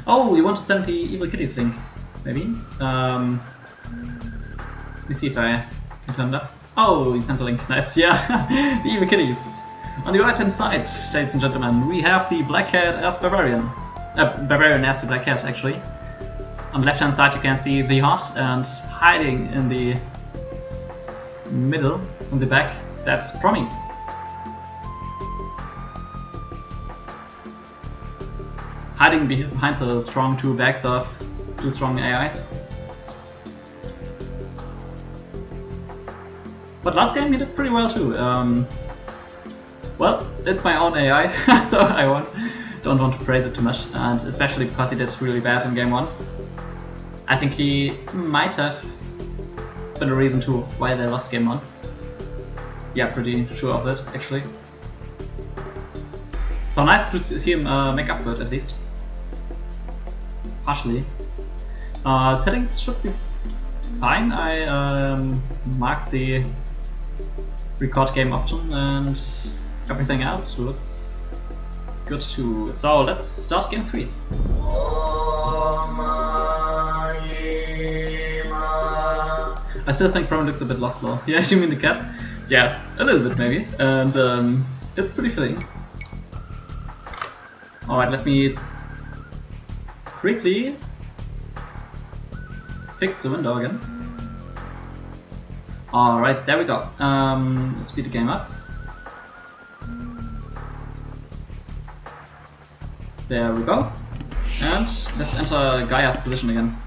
Oh, you want to send the Evil Kitties link, maybe? Let me see if I can turn it up. Oh, you sent the link. Nice, yeah. The Evil Kitties. On the right hand side, ladies and gentlemen, we have the Black Cat as Barbarian. Barbarian as the Black Cat, actually. On the left hand side, you can see the Horde, and hiding in the middle, in the back, that's Promi. Hiding behind the strong two backs of two strong AIs. But last game he did pretty well too. Well, it's my own AI, so I don't want to praise it too much, and especially because he did really bad in game 1. I think he might have been a reason too why they lost game 1. Yeah, pretty sure of it actually. So nice to see him make up for it at least. Partially. Settings should be fine. I marked the record game option and everything else looks good too. So let's start game 3. I still think Promi looks a bit lost though. Yeah, you mean the cat? Yeah, a little bit maybe. And it's pretty fitting. Alright, let me quickly fix the window again. Alright, there we go. Speed the game up. There we go. And let's enter Gaia's position again.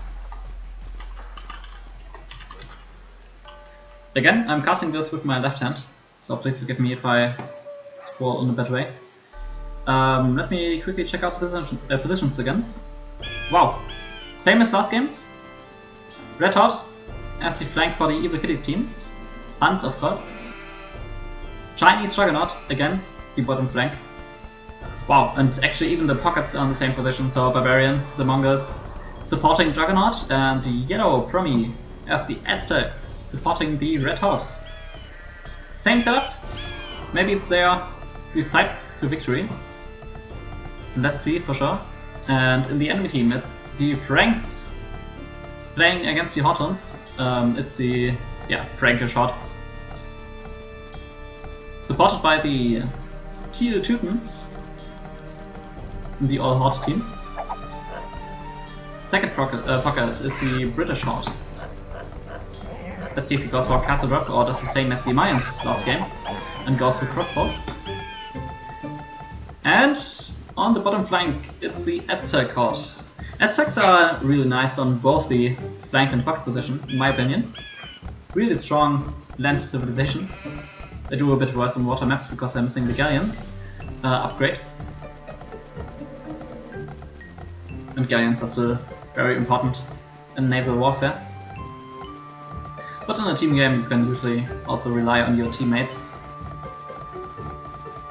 Again, I'm casting this with my left hand, so please forgive me if I scroll in a bad way. Let me quickly check out the positions again. Wow, same as last game. Red Horde as the flank for the Evil Kitties team. Hans, of course. Chinese Juggernaut, again, the bottom flank. Wow, and actually even the pockets are in the same position, so Barbarian, the Mongols, supporting Juggernaut, and the yellow Promi as the Aztecs, supporting the Red Horde. Same setup, maybe it's their recipe to victory. Let's see for sure. And in the enemy team, it's the Franks playing against the Hortons. It's the Frankish Horde. Supported by the Teal Teutons, the All Horde team. Second pocket is the British Horde. Let's see if he goes for Castle Rock or does the same as the Mayans last game and goes for crossbows. And on the bottom flank, it's the Aztec Horde. Aztecs are really nice on both the flank and pocket position, in my opinion. Really strong land civilization. They do a bit worse on water maps because they're missing the galleon upgrade. And galleons are still very important in naval warfare. But in a team game you can usually also rely on your teammates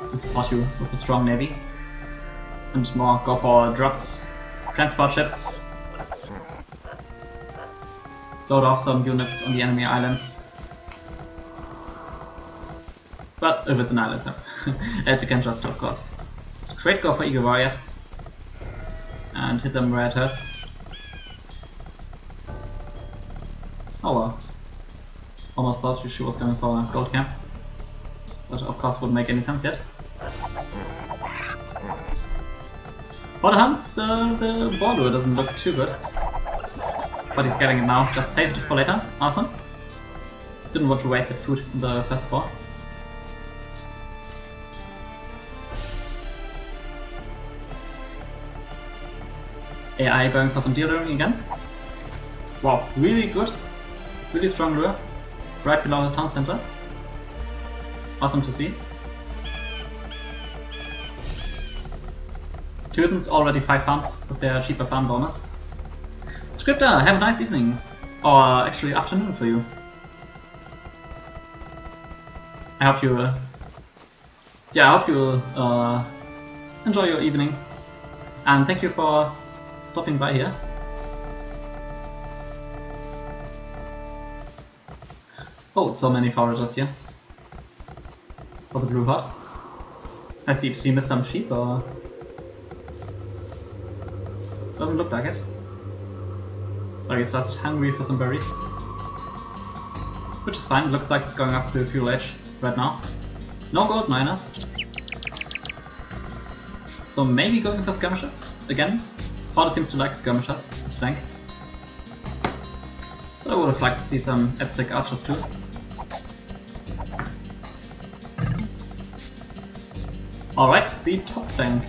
to support you with a strong navy. And more go for drugs, transport ships, load off some units on the enemy islands. But if it's an island, no. Else you can just, of course, straight go for Eagle Warriors and hit them where it hurts. Oh well. Almost thought she was going for a gold camp, but of course wouldn't make any sense yet. For the Huns, the border doesn't look too good, but he's getting it now. Just saved it for later. Awesome. Didn't want to waste that food in the first war. AI going for some dealing again. Wow, really good. Really strong lure. Right below his town center. Awesome to see. Teutons already 5 farms with their cheaper farm bonus. Scripter, have a nice evening. Or actually afternoon for you. I hope you enjoy your evening. And thank you for stopping by here. Oh, so many foragers here. for the blue Horde. Let's see, did he miss some sheep or... Doesn't look like it. So he's just hungry for some berries. Which is fine, looks like it's going up to fuel edge right now. No gold miners. So maybe going for skirmishes again. Horde seems to like skirmishes, his flank. So I would have liked to see some Aztec archers too. Alright, the top flank.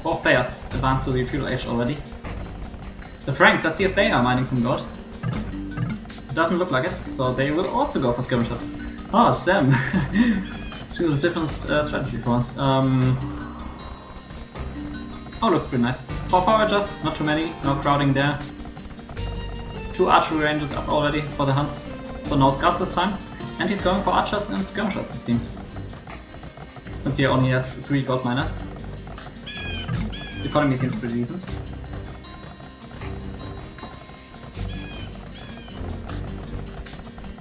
4 players advanced to the feudal age already. The Franks, let's see if they are mining some gold. Doesn't look like it, so they will also go for skirmishes. Oh, damn! Choose a different strategy for once. Oh, looks pretty nice. 4 foragers, not too many, no crowding there. 2 archery ranges up already for the hunts, so no scouts this time. And he's going for archers and skirmishers, it seems. Since he only has 3 gold miners. His economy seems pretty decent.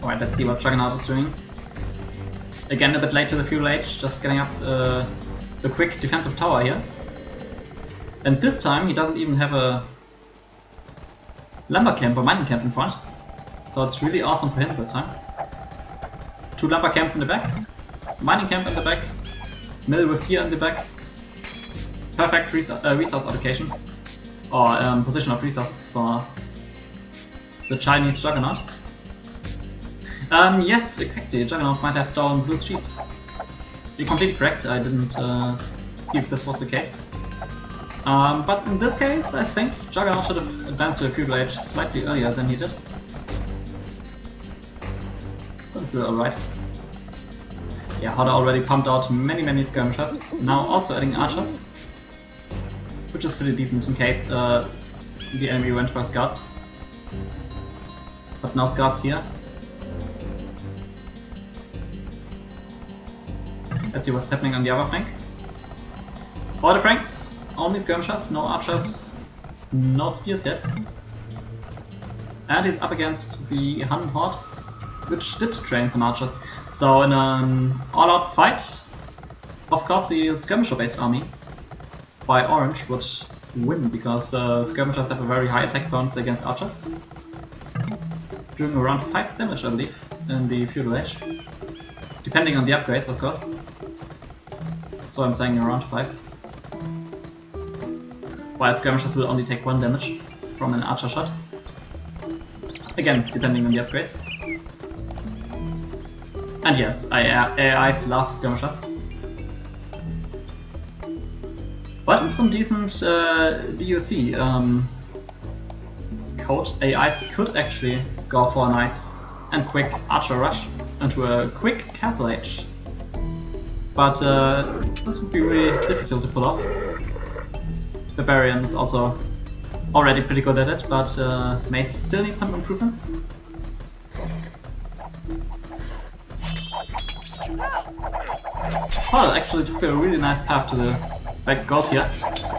Alright, let's see what Juggernaut is doing. Again, a bit late to the feudal age, just getting up the quick defensive tower here. And this time he doesn't even have a lumber camp or mining camp in front. So it's really awesome for him this time. 2 lumber camps in the back, mining camp in the back, mill with gear in the back. Perfect resource allocation, or position of resources for the Chinese Juggernaut. Yes, exactly, Juggernaut might have stolen Blue's sheep. You're completely correct, I didn't see if this was the case. But in this case, I think Juggernaut should have advanced to a feudal age slightly earlier than he did. But still alright. Yeah, Horde already pumped out many skirmishers, now also adding archers. Which is pretty decent in case the enemy went for scouts. But no scouts here. Let's see what's happening on the other flank. For the Franks, only skirmishers, no archers, no spears yet. And he's up against the Han Horde, which did train some archers. So in an all-out fight, of course the skirmisher-based army by Orange would win, because skirmishers have a very high attack bonus against archers. Doing around 5 damage, I believe, in the feudal age. Depending on the upgrades, of course. So I'm saying around 5. While skirmishers will only take 1 damage from an archer shot. Again, depending on the upgrades. And yes, AIs love skirmishers. But with some decent DOC code, AIs could actually go for a nice and quick archer rush into a quick castle age. But this would be really difficult to pull off. Barbarian is also already pretty good at it, but may still need some improvements. Well, actually took a really nice path to the back gold here,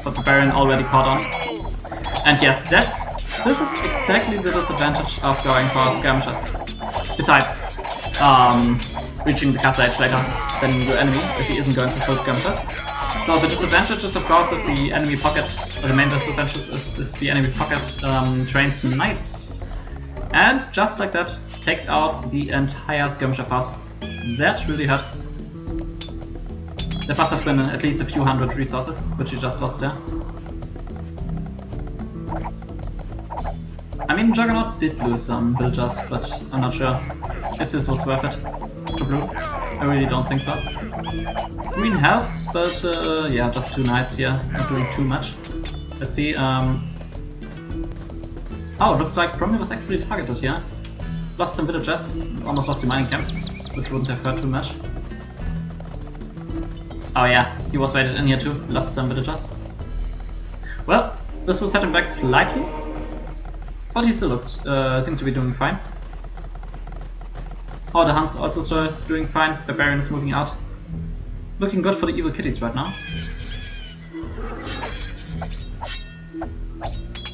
but Barbarian already caught on. And yes, this is exactly the disadvantage of going for skirmishers. Besides reaching the castle edge later than your enemy if he isn't going for full skirmishers. So the disadvantage is of course if the enemy pocket, or the main disadvantage is if the enemy pocket trains knights. And just like that, takes out the entire skirmisher pass. That really hurt. There must have been at least a few hundred resources, which he just lost there. I mean, Juggernaut did lose some villagers, but I'm not sure if this was worth it for blue. I really don't think so. Green helps, but yeah, just 2 knights here, not doing too much. Let's see. Oh, looks like Promi was actually targeted here. Lost some villagers, almost lost the mining camp, which wouldn't have hurt too much. Oh yeah, he was waited in here too, lost some villagers. Well, this will set him back slightly, but he still looks, seems to be doing fine. Oh, the Hunt's also still doing fine, Barbarian is moving out. Looking good for the evil kitties right now.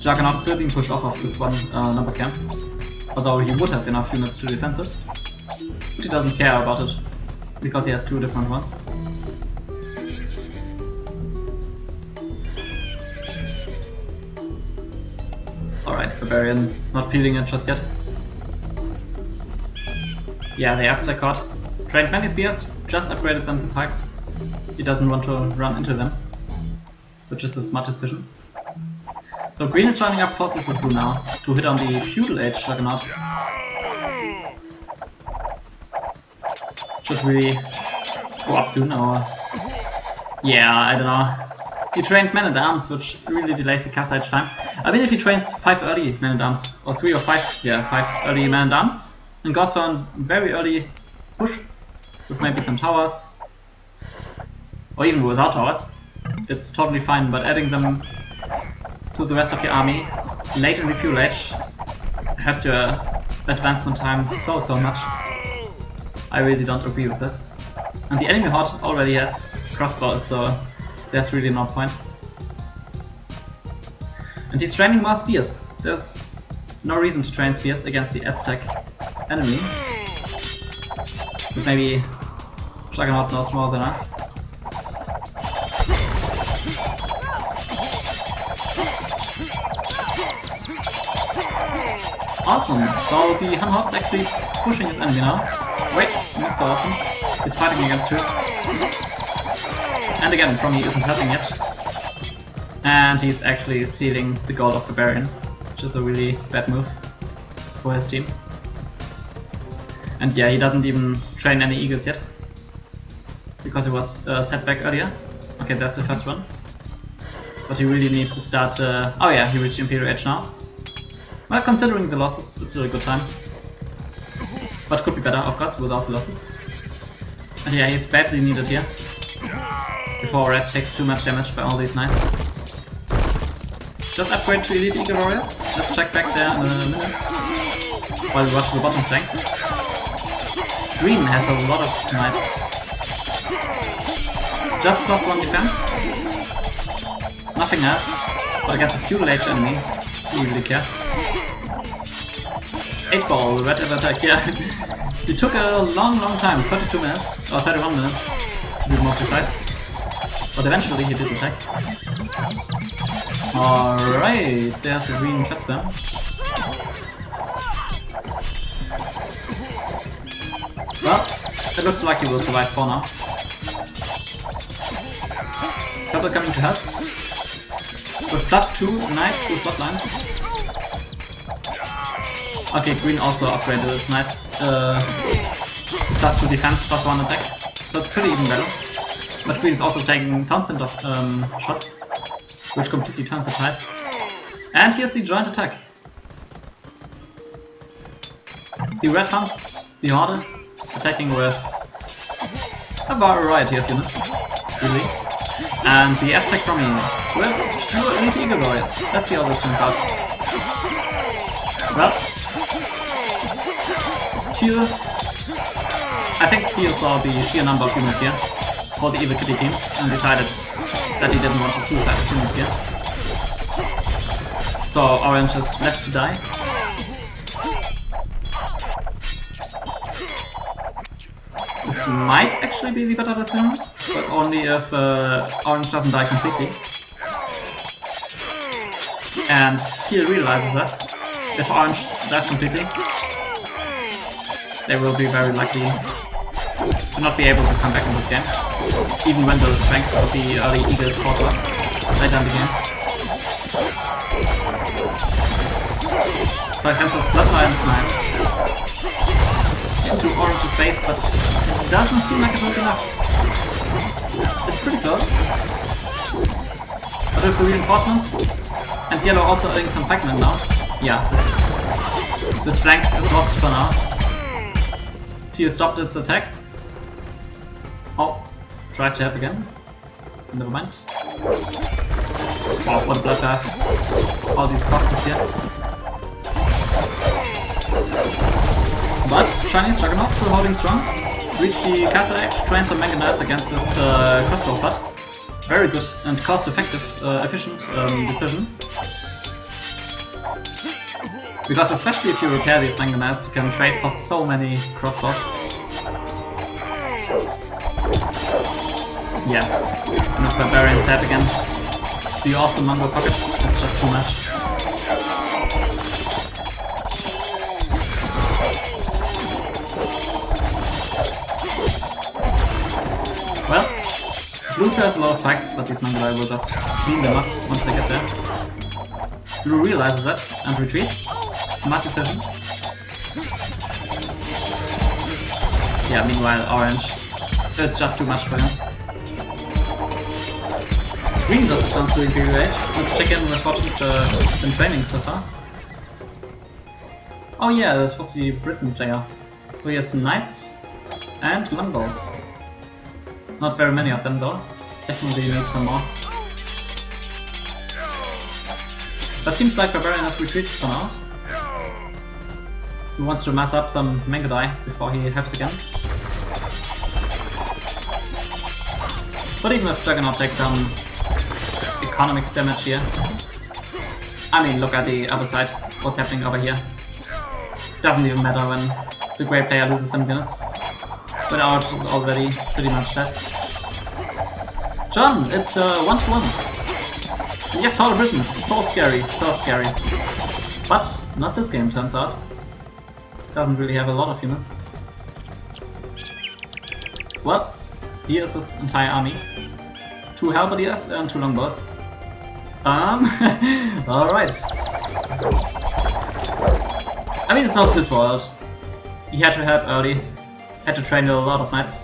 Juggernaut is still being pushed off of this one number camp, although he would have enough units to defend this. But he doesn't care about it. because he has two different ones. Alright, Barbarian not feeling it just yet. Yeah, the Aztec card. Trained many spears, just upgraded them to pikes. He doesn't want to run into them, which is a smart decision. So green is running up forces with blue now to hit on the Feudal Age Juggernaut. Just really go up soon, or... Yeah, I don't know. He trained Man-at-Arms, which really delays the cast age time. I mean, if he trains 5 early Man-at-Arms, or 3 or 5, yeah, 5 early Man-at-Arms, and goes for a very early push, with maybe some towers, or even without towers, it's totally fine, but adding them to the rest of your army late in the Feudal Age hurts your advancement time so much. I really don't agree with this. And the enemy Horde already has crossbows, so there's really no point. And he's training more spears. There's no reason to train spears against the Aztec enemy. But maybe Juggernaut knows more than us. Awesome! So the Han Horde's actually pushing his enemy now. Wait, not so awesome. He's fighting against two. And again, Promi isn't helping yet. And he's actually stealing the gold of Barbarian, which is a really bad move for his team. And yeah, he doesn't even train any eagles yet, because he was set back earlier. Okay, that's the first one. But he really needs to start... oh yeah, he reached Imperial Age now. Well, considering the losses, it's still a good time. But could be better, of course, without the losses. And yeah, he's badly needed here, before Red takes too much damage by all these knights. Just upgrade to Elite Eagle Warriors. Let's check back there in a minute, while we watch the bottom flank. Green has a lot of knights. Just +1 defense. Nothing else. But against a Feudal Age enemy, who really cares? 8-ball, red attack, yeah. It took a long time, 32 minutes, or 31 minutes, to be more precise. But eventually he did attack. Alright, there's a green shot spam. Well, it looks like he will survive for now. Purple coming to help. With +2 knights with bloodlines. Okay, green also upgraded his knights. +2 defense, +1 attack. So it's pretty even better. But green is also taking tons of shots, which completely turns the tides. And here's the joint attack. The red hunts, the Horde, attacking with a variety of units, really. And the Aztec Promi with pure Elite Eagle Warriors. Let's see how this turns out. Well, Teal, I think Teal saw the sheer number of units here for the Evil Kitty team and decided that he didn't want to suicide his units here. So Orange is left to die. This might actually be the better decision, but only if Orange doesn't die completely. And Teal realizes that if Orange dies completely, they will be very likely to not be able to come back in this game, even when the strength of the early Eagles falls up later in the game. So I cancels Bloodline's knights into Orange's base, but it doesn't seem like it will be enough. It's pretty close. But with the reinforcements, and yellow also adding some pikemen now, yeah, this flank is lost for now. Teal stopped its attacks. Oh, tries to help again. Never mind. Wow, what a bloodbath. All these boxes here. But Chinese Juggernaut still holding strong. Reach the castle edge, train some Manga Knights against his crossbow butt. Very good and cost-effective, efficient decision. Because especially if you repair these Manga Knights, you can trade for so many crossbows. Yeah, and the Barbarian's head again. The awesome Mongo pocket, it's just too much. Well, Blue has a lot of tags, but these Mangolai will just clean them up once they get there. Blue realizes that and retreats. Smart decision. Yeah, meanwhile Orange, it's just too much for him. Green just turns to Imperial Age. Let's check in with what he's been training so far. Oh yeah, this was the Britain player. So he has Knights and Mongols. Not very many of them though. Definitely need some more. But seems like Barbarian has retreated for now. He wants to mass up some Mangolai before he helps again. But even if Juggernaut takes some economic damage here. I mean, look at the other side, what's happening over here. Doesn't even matter when the great player loses some units. But ours is already pretty much dead. John, it's 1-1. Yes, Horde Britain, so scary, so scary. But not this game, turns out. Doesn't really have a lot of units. Well, here's his entire army. 2 halberdiers and 2 longbows. Alright. I mean, it's not his fault. He had to help early. Had to train a lot of knights.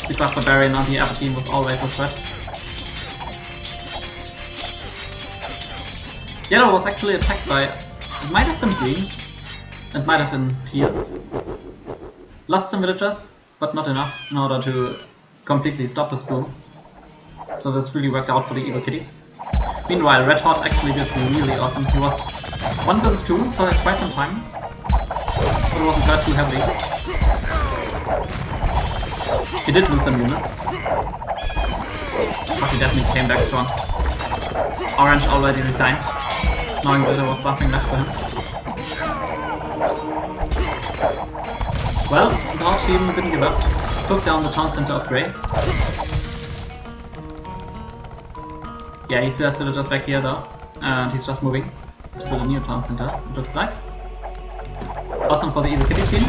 Because Barbarian on the other team was always a threat. Yellow was actually attacked by... It might have been green. It might have been teal. Lost some villagers, but not enough in order to completely stop his boom. So this really worked out for the evil kitties. Meanwhile, Red Horde actually did really awesome. He was 1 vs 2 for quite some time. But it wasn't hurt too heavily. He did lose some units. But he definitely came back strong. Orange already resigned, knowing that there was nothing left for him. Well, the Horde team didn't give up. Took down the town center of Grey. Yeah, he still has villagers back here though. And he's just moving to build a new town center, it looks like. Awesome for the evil kitty team.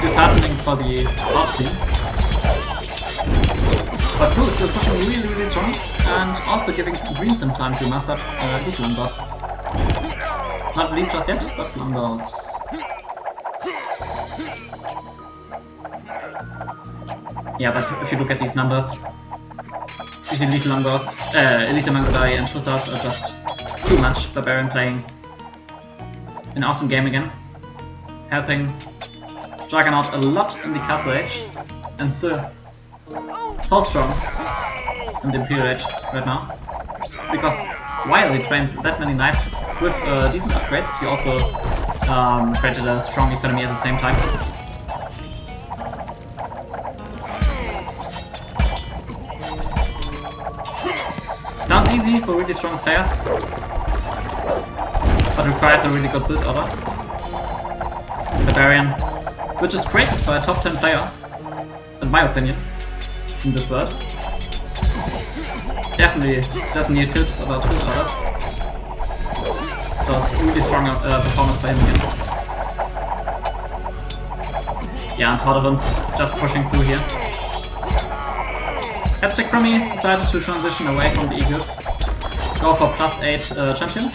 Disheartening for the Horde team. But Blue is still pushing really strong, and also giving Green some time to mass up these longbows. Not bleed just yet, but longbows. Yeah, but if you look at these numbers, these elite longbows, elite Mangolai and Hussars are just too much. Barbarian playing an awesome game again, helping Juggernaut a lot in the Castle Age, and so strong in the Imperial Age right now. Because while he trained that many knights with decent upgrades, he also created a strong economy at the same time. Sounds easy for really strong players, but requires a really good build order. Barbarian, which is created by a top 10 player, in my opinion, in this world. Definitely doesn't need tips about build orders. So it's really strong performance by him again. Yeah, and Horde just pushing through here. Headstack Promi decided to transition away from the Eagles, go for +8 champions,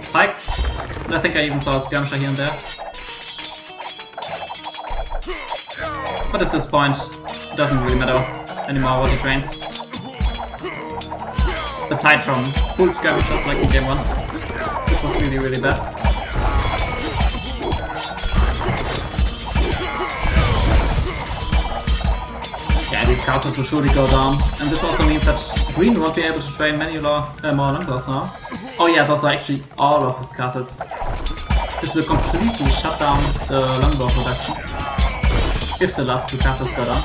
spikes, and I think I even saw a skirmisher here and there. But at this point, it doesn't really matter anymore what he trains. Aside from full skirmishers like in game 1, which was really bad. Yeah, these castles will surely go down, and this also means that Green won't be able to train many more longbows now. Oh yeah, those are actually all of his castles. This will completely shut down the longbow production if the last 2 castles go down.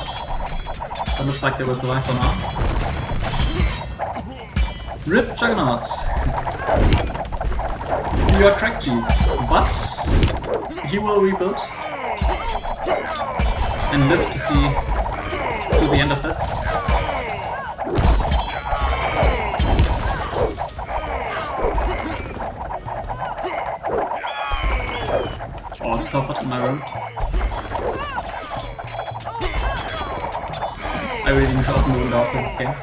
But looks like they will survive for now. RIP Juggernaut! You are cracked, cheese, but he will rebuild and live to see to the end of this. Oh, it's so hot in my room. I really need to open the window after this game.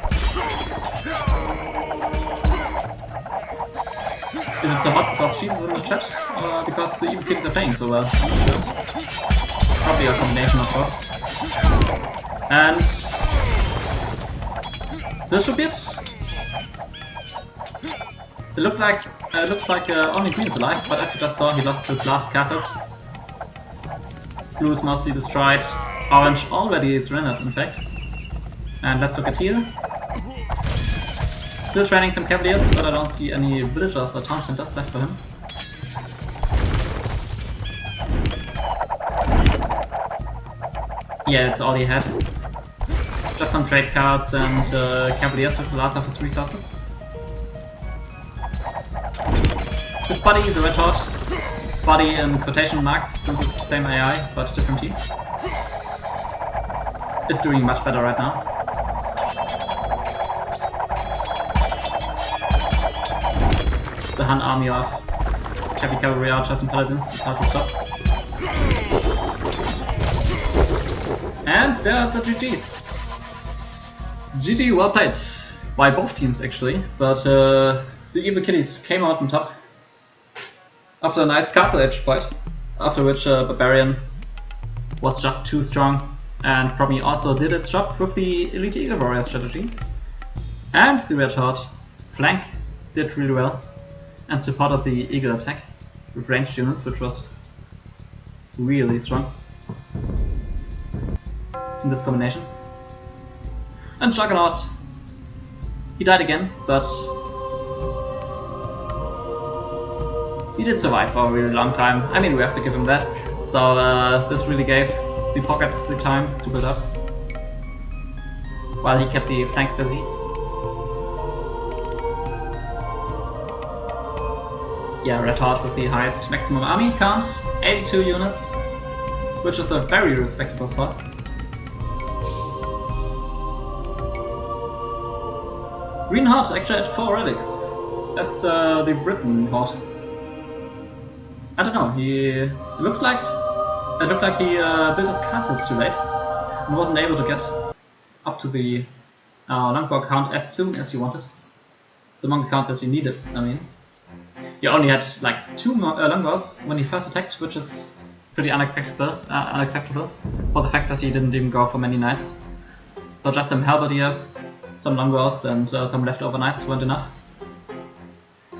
Is it so hot because she's in the chat, or because the evil kitties are playing so well? I'm not sure. Probably a combination of both. And this should be it. It looks like only green is alive, but as you just saw, he lost his last castles. Blue is mostly destroyed. Orange already is rendered, in fact. And let's look at here. Still training some cavaliers, but I don't see any villagers or town centers left for him. Yeah, it's all he had. Just some trade cards and cavaliers with the last of his resources. His buddy, the Red Horde, buddy in quotation marks, since it's the same AI but different team, is doing much better right now. The Han army of heavy cavalry archers and paladins is hard to stop. And there are the GGs. GG, well played by both teams actually, but the evil kitties came out on top after a nice castle edge fight, after which Barbarian was just too strong, and Promi also did its job with the Elite Eagle Warrior strategy. And the Red Horde flank did really well and supported the Eagle attack with ranged units, which was really strong in this combination. And Juggernaut, he died again, but he did survive for a really long time. I mean, we have to give him that. So this really gave the pockets the time to build up, while he kept the flank busy. Yeah, Red Horde with the highest maximum army count, 82 units, which is a very respectable force. Green Horde actually had 4 relics. That's the Britain Horde. I don't know, it looked like he built his castles too late and wasn't able to get up to the longbow count as soon as he wanted. The monkey count that he needed, I mean. He only had like 2 longbows when he first attacked, which is pretty unacceptable for the fact that he didn't even go for many knights. So just some halberdiers, some longbows and some leftover knights weren't enough.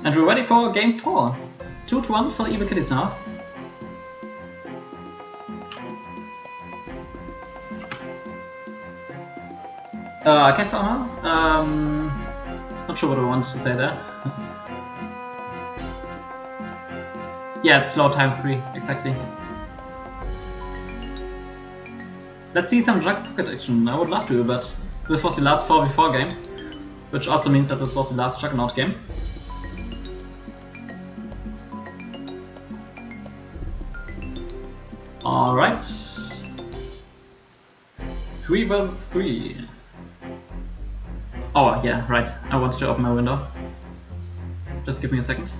And we're ready for game 4. 2-1 for the evil kitties now. Cat farmer? Not sure what I wanted to say there. Yeah, it's slow time 3, exactly. Let's see some jug pocket action. I would love to, but this was the last 4v4 game, which also means that this was the last Juggernaut game. Alright. 3 versus 3. Oh, yeah, right. I wanted to open my window. Just give me a second.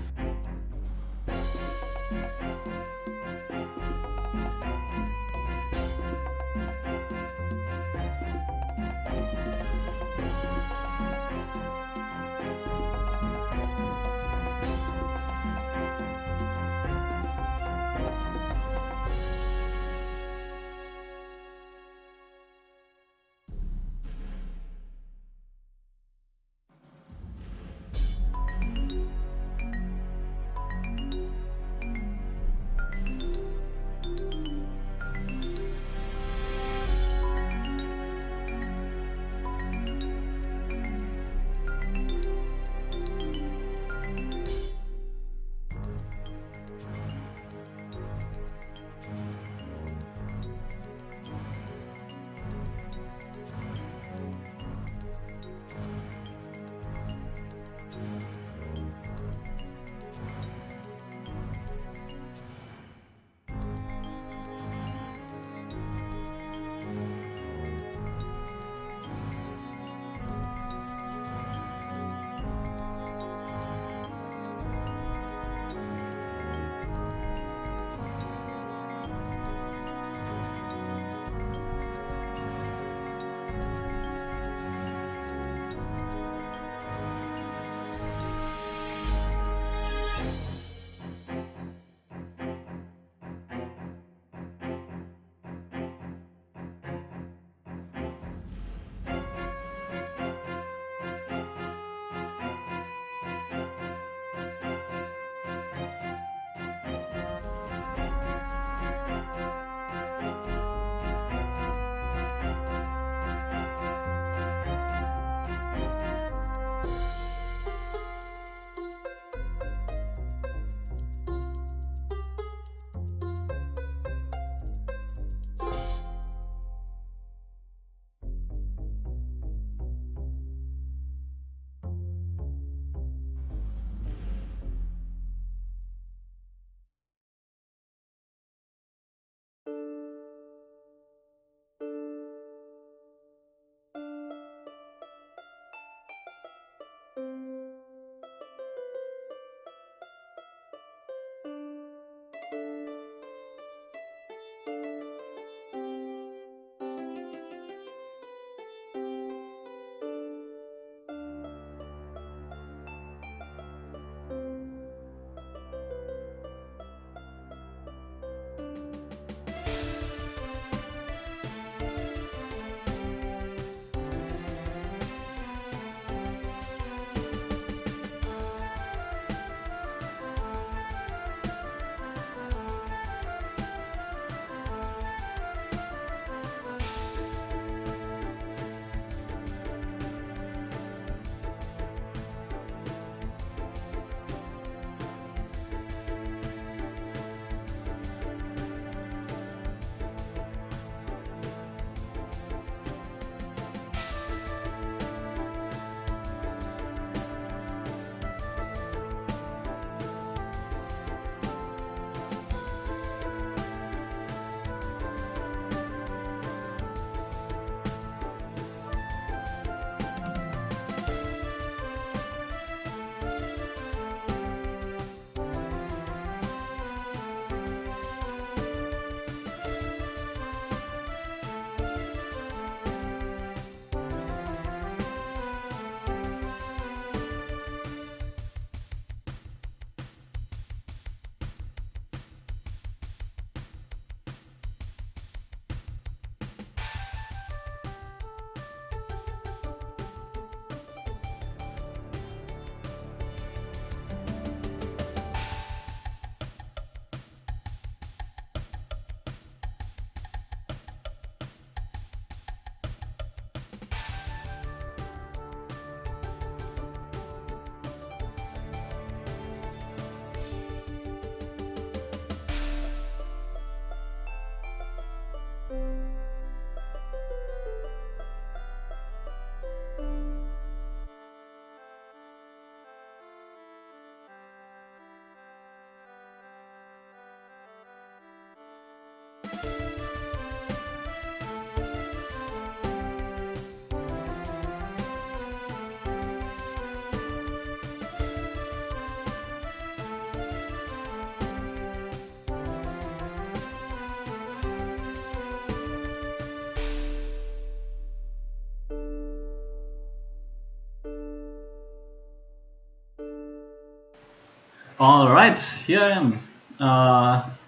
Alright, here I am.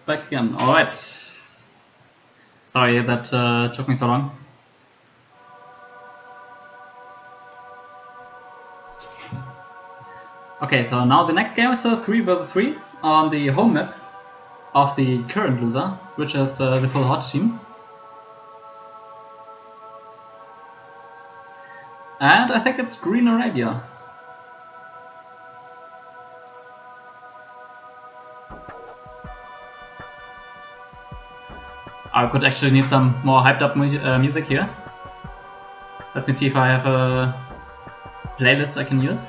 Back again. Alright. Sorry that took me so long. Okay, so now the next game is a 3 vs 3 on the home map of the current loser, which is the full Horde team. And I think it's Green Arabia. I could actually need some more hyped up music here. Let me see if I have a playlist I can use.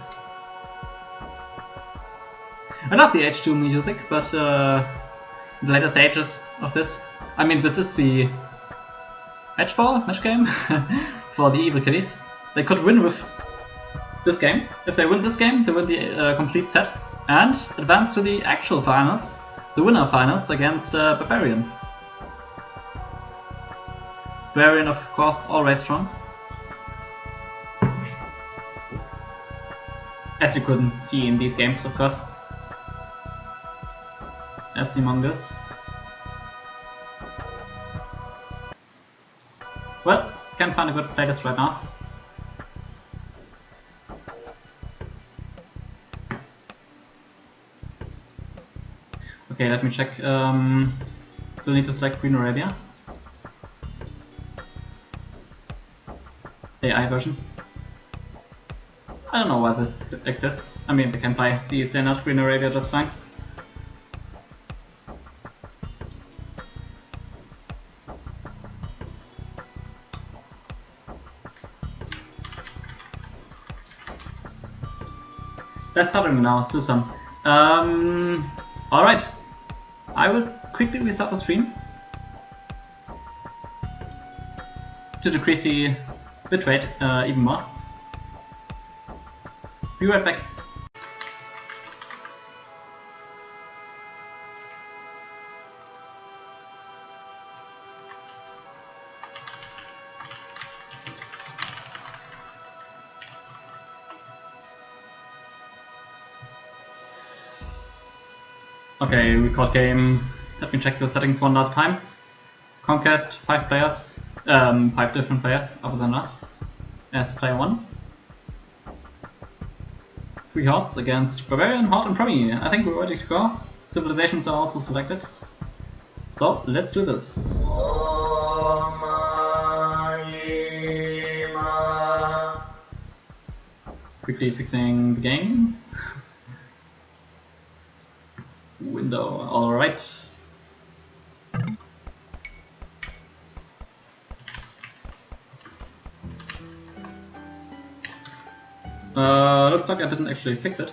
I love the H2 music, but the later stages of this, I mean, this is the match game for the Evil Kitties. They could win with this game. If they win this game, they win the complete set and advance to the actual finals, the winner finals against Barbarian. Barbarian, of course, always strong. As you couldn't see in these games, of course. As the Mongols. Well, can't find a good playlist right now. Okay, let me check. Still need to select Green Arabia. AI version. I don't know why this exists. I mean, they can play the standard Green Arabia just fine. That's stopping me now, let's do some. Alright. I will quickly restart the stream to decrease the bitrate even more. Be right back. Okay, record game. Let me check the settings one last time. Conquest, 5 players, 5 different players other than us as player 1. 3 Hordes against Barbarian, Horde and Promi. I think we're ready to go. Civilizations are also selected. So let's do this. Quickly fixing the game. Window, alright. Looks like I didn't actually fix it.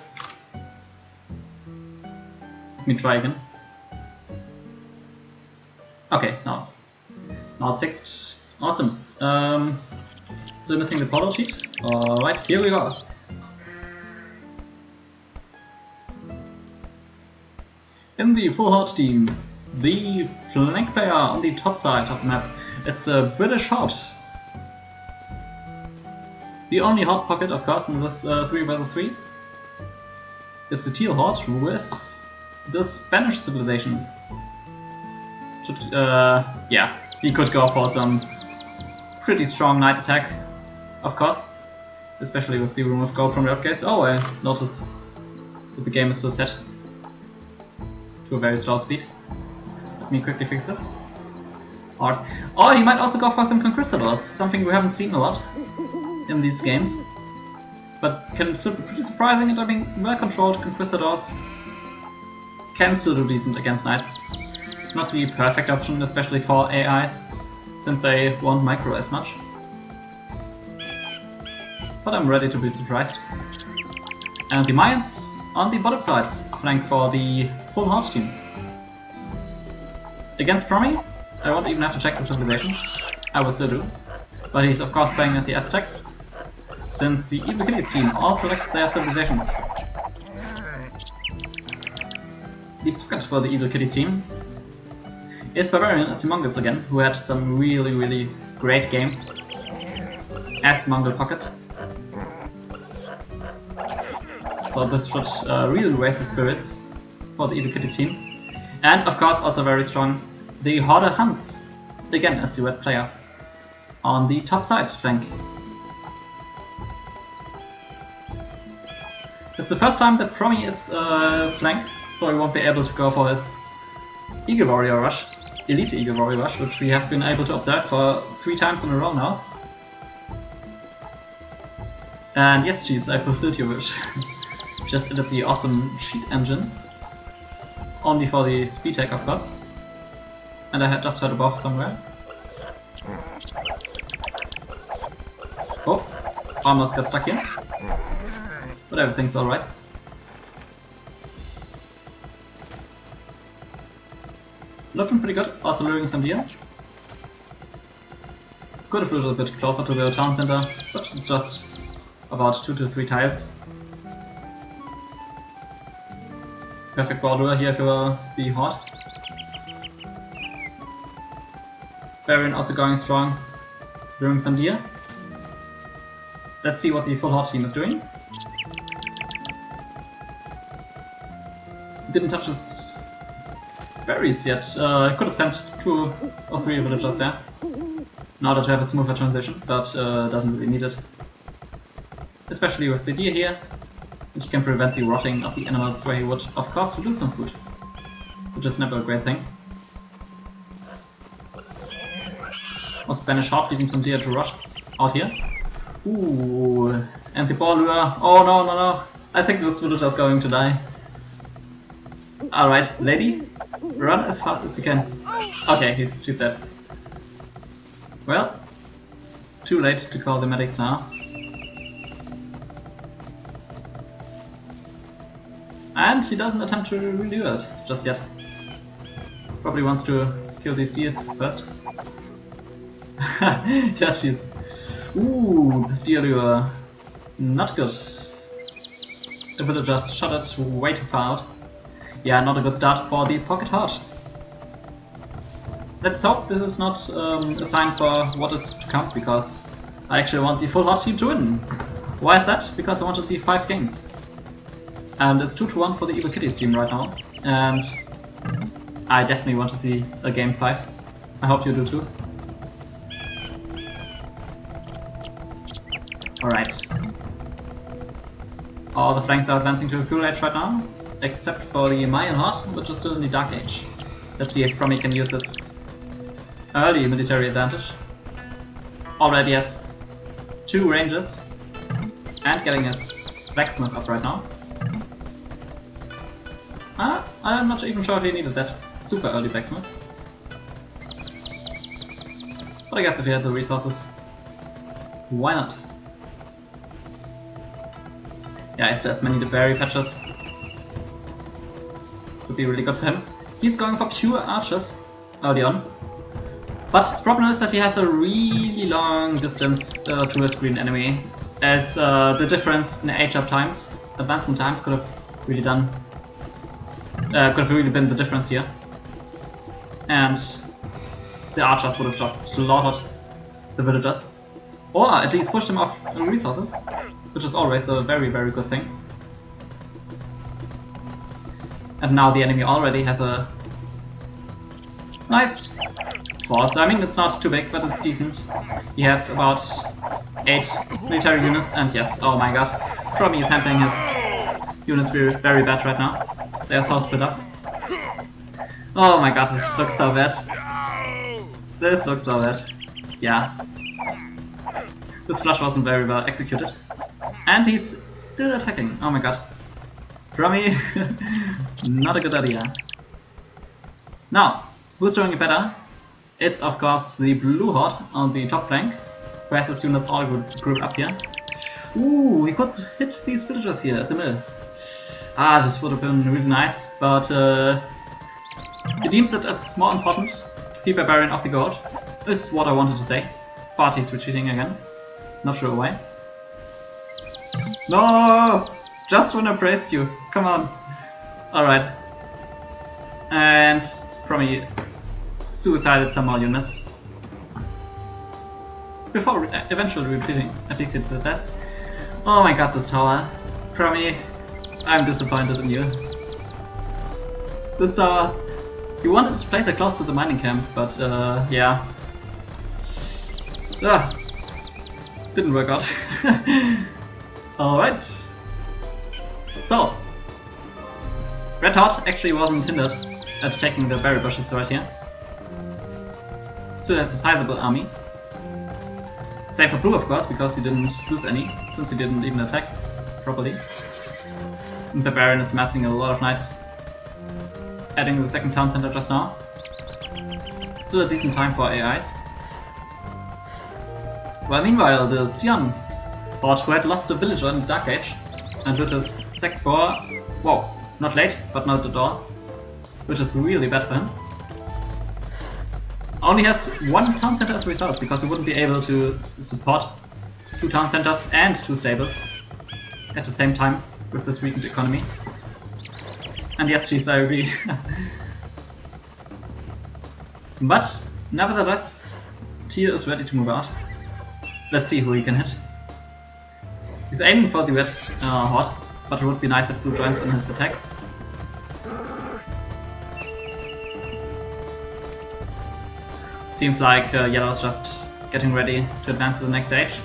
Let me try again. Okay, now it's fixed. Awesome. Still missing the photo sheet. Alright, here we go. In the full Horde team, the flank player on the top side of the map, it's a British Horde. The only Horde pocket, of course, in this 3 vs 3 is the Teal Horde with the Spanish civilization. Should, yeah, he could go for some pretty strong night attack, of course, especially with the remove gold from the upgrades. Oh, I noticed that the game is still set to a very slow speed. Let me quickly fix this. Or he might also go for some conquistadors, something we haven't seen a lot in these games, but can still be pretty surprising. And I mean, well-controlled conquistadors can still do decent against knights. It's not the perfect option, especially for AIs, since they won't micro as much. But I'm ready to be surprised. And the Mayans on the bottom side flank for the full Horde team. Against Promi, I won't even have to check the civilization. I will still do. But he's of course playing as the Aztecs, since the Evil Kitties team all select their civilizations. The pocket for the Evil Kitties team is Barbarian as the Mongols again, who had some really great games as Mongol pocket. So this should really raise the spirits for the Evil Kitties team. And of course also very strong, the Horde Hunts, again as the red player, on the top side flank. It's the first time that Promi is flanked, so he won't be able to go for his Eagle Warrior Rush, Elite Eagle Warrior Rush, which we have been able to observe for 3 times in a row now. And yes, geez, I fulfilled your wish. Just added the awesome cheat engine. Only for the speed tag, of course. And I had just heard a Bo5 somewhere. Oh, almost got stuck here. But everything's alright. Looking pretty good, also luring some deer. Could have moved a bit closer to the town center, but it's just about 2 to 3 tiles. Perfect border here for the Horde. Baron also going strong, luring some deer. Let's see what the full Horde team is doing. Didn't touch his berries yet. Could have sent 2 or 3 villagers there in order to have a smoother transition, but doesn't really need it. Especially with the deer here, and he can prevent the rotting of the animals where he would, of course, lose some food, which is never a great thing. Also banish Horde, leaving some deer to rush out here. Ooh, and the ball lure. Oh no, no, no! I think this villager is going to die. Alright, lady, run as fast as you can. Okay, she's dead. Well, too late to call the medics now. And he doesn't attempt to redo it just yet. Probably wants to kill these deers first. Yeah, she's... Ooh, this deer lure. Not good. The villagers shot it way too far out. Yeah, not a good start for the Pocket Horde. Let's hope this is not a sign for what is to come, because I actually want the full Horde team to win. Why is that? Because I want to see 5 games. And it's 2-1 for the Evil Kitties team right now. And I definitely want to see a game 5. I hope you do too. Alright. All the flanks are advancing to a Cool Age right now, except for the Mayan Horde, which is still in the Dark Age. Let's see if Promi can use this early military advantage. Already has 2 ranges, and getting his blacksmith up right now. I'm not even sure if he needed that super early blacksmith. But I guess if he had the resources, why not? Yeah, he still has many berry patches. Would be really good for him. He's going for pure archers early on. But his problem is that he has a really long distance to his green enemy. It's the difference in age up times, advancement times could have really done. Could have really been the difference here. And the archers would have just slaughtered the villagers. Or at least pushed them off resources, which is always a very, very good thing. And now the enemy already has a nice force. I mean, it's not too big, but it's decent. He has about 8 military units, and yes, oh my god, Promi is handling his units very, very bad right now. They're so split up. Oh my god, this looks so bad. This looks so bad. Yeah. This flush wasn't very well executed. And he's still attacking. Oh my god. Promi, not a good idea. Now, who's doing it better? It's of course the blue Horde on the top flank, who has his units all grouped up here. Ooh, he could hit these villagers here at the middle. Ah, this would have been really nice, but he deems it as more important to keep a Barbarian off the gold. Is what I wanted to say. But he's retreating again. Not sure why. No! Just when I praised you. Come on. Alright. And Promi suicided some more units. Before eventually retreating. At least he did that. Oh my god, this tower. Promi, I'm disappointed in you. This tower, he wanted to place it close to the mining camp, but yeah. Didn't work out. Alright. So, Red Horde actually wasn't hindered at taking the berry bushes right here. So that's a sizable army. Save for Blue, of course, because he didn't lose any, since he didn't even attack properly. And the Baron is massing a lot of knights. Adding the second town center just now. Still a decent time for AIs. Well, meanwhile, the Sion Horde, who had lost a villager in the Dark Age, and with his Sect 4, whoa, not late, but not at all, which is really bad for him. Only has one town center as a result, because he wouldn't be able to support 2 town centers and 2 stables at the same time with this weakened economy. And yes, geez, I agree. But nevertheless, Tyr is ready to move out. Let's see who he can hit. He's aiming for the red Horde, but it would be nice if Blue joins in his attack. Seems like Yellow is just getting ready to advance to the next stage.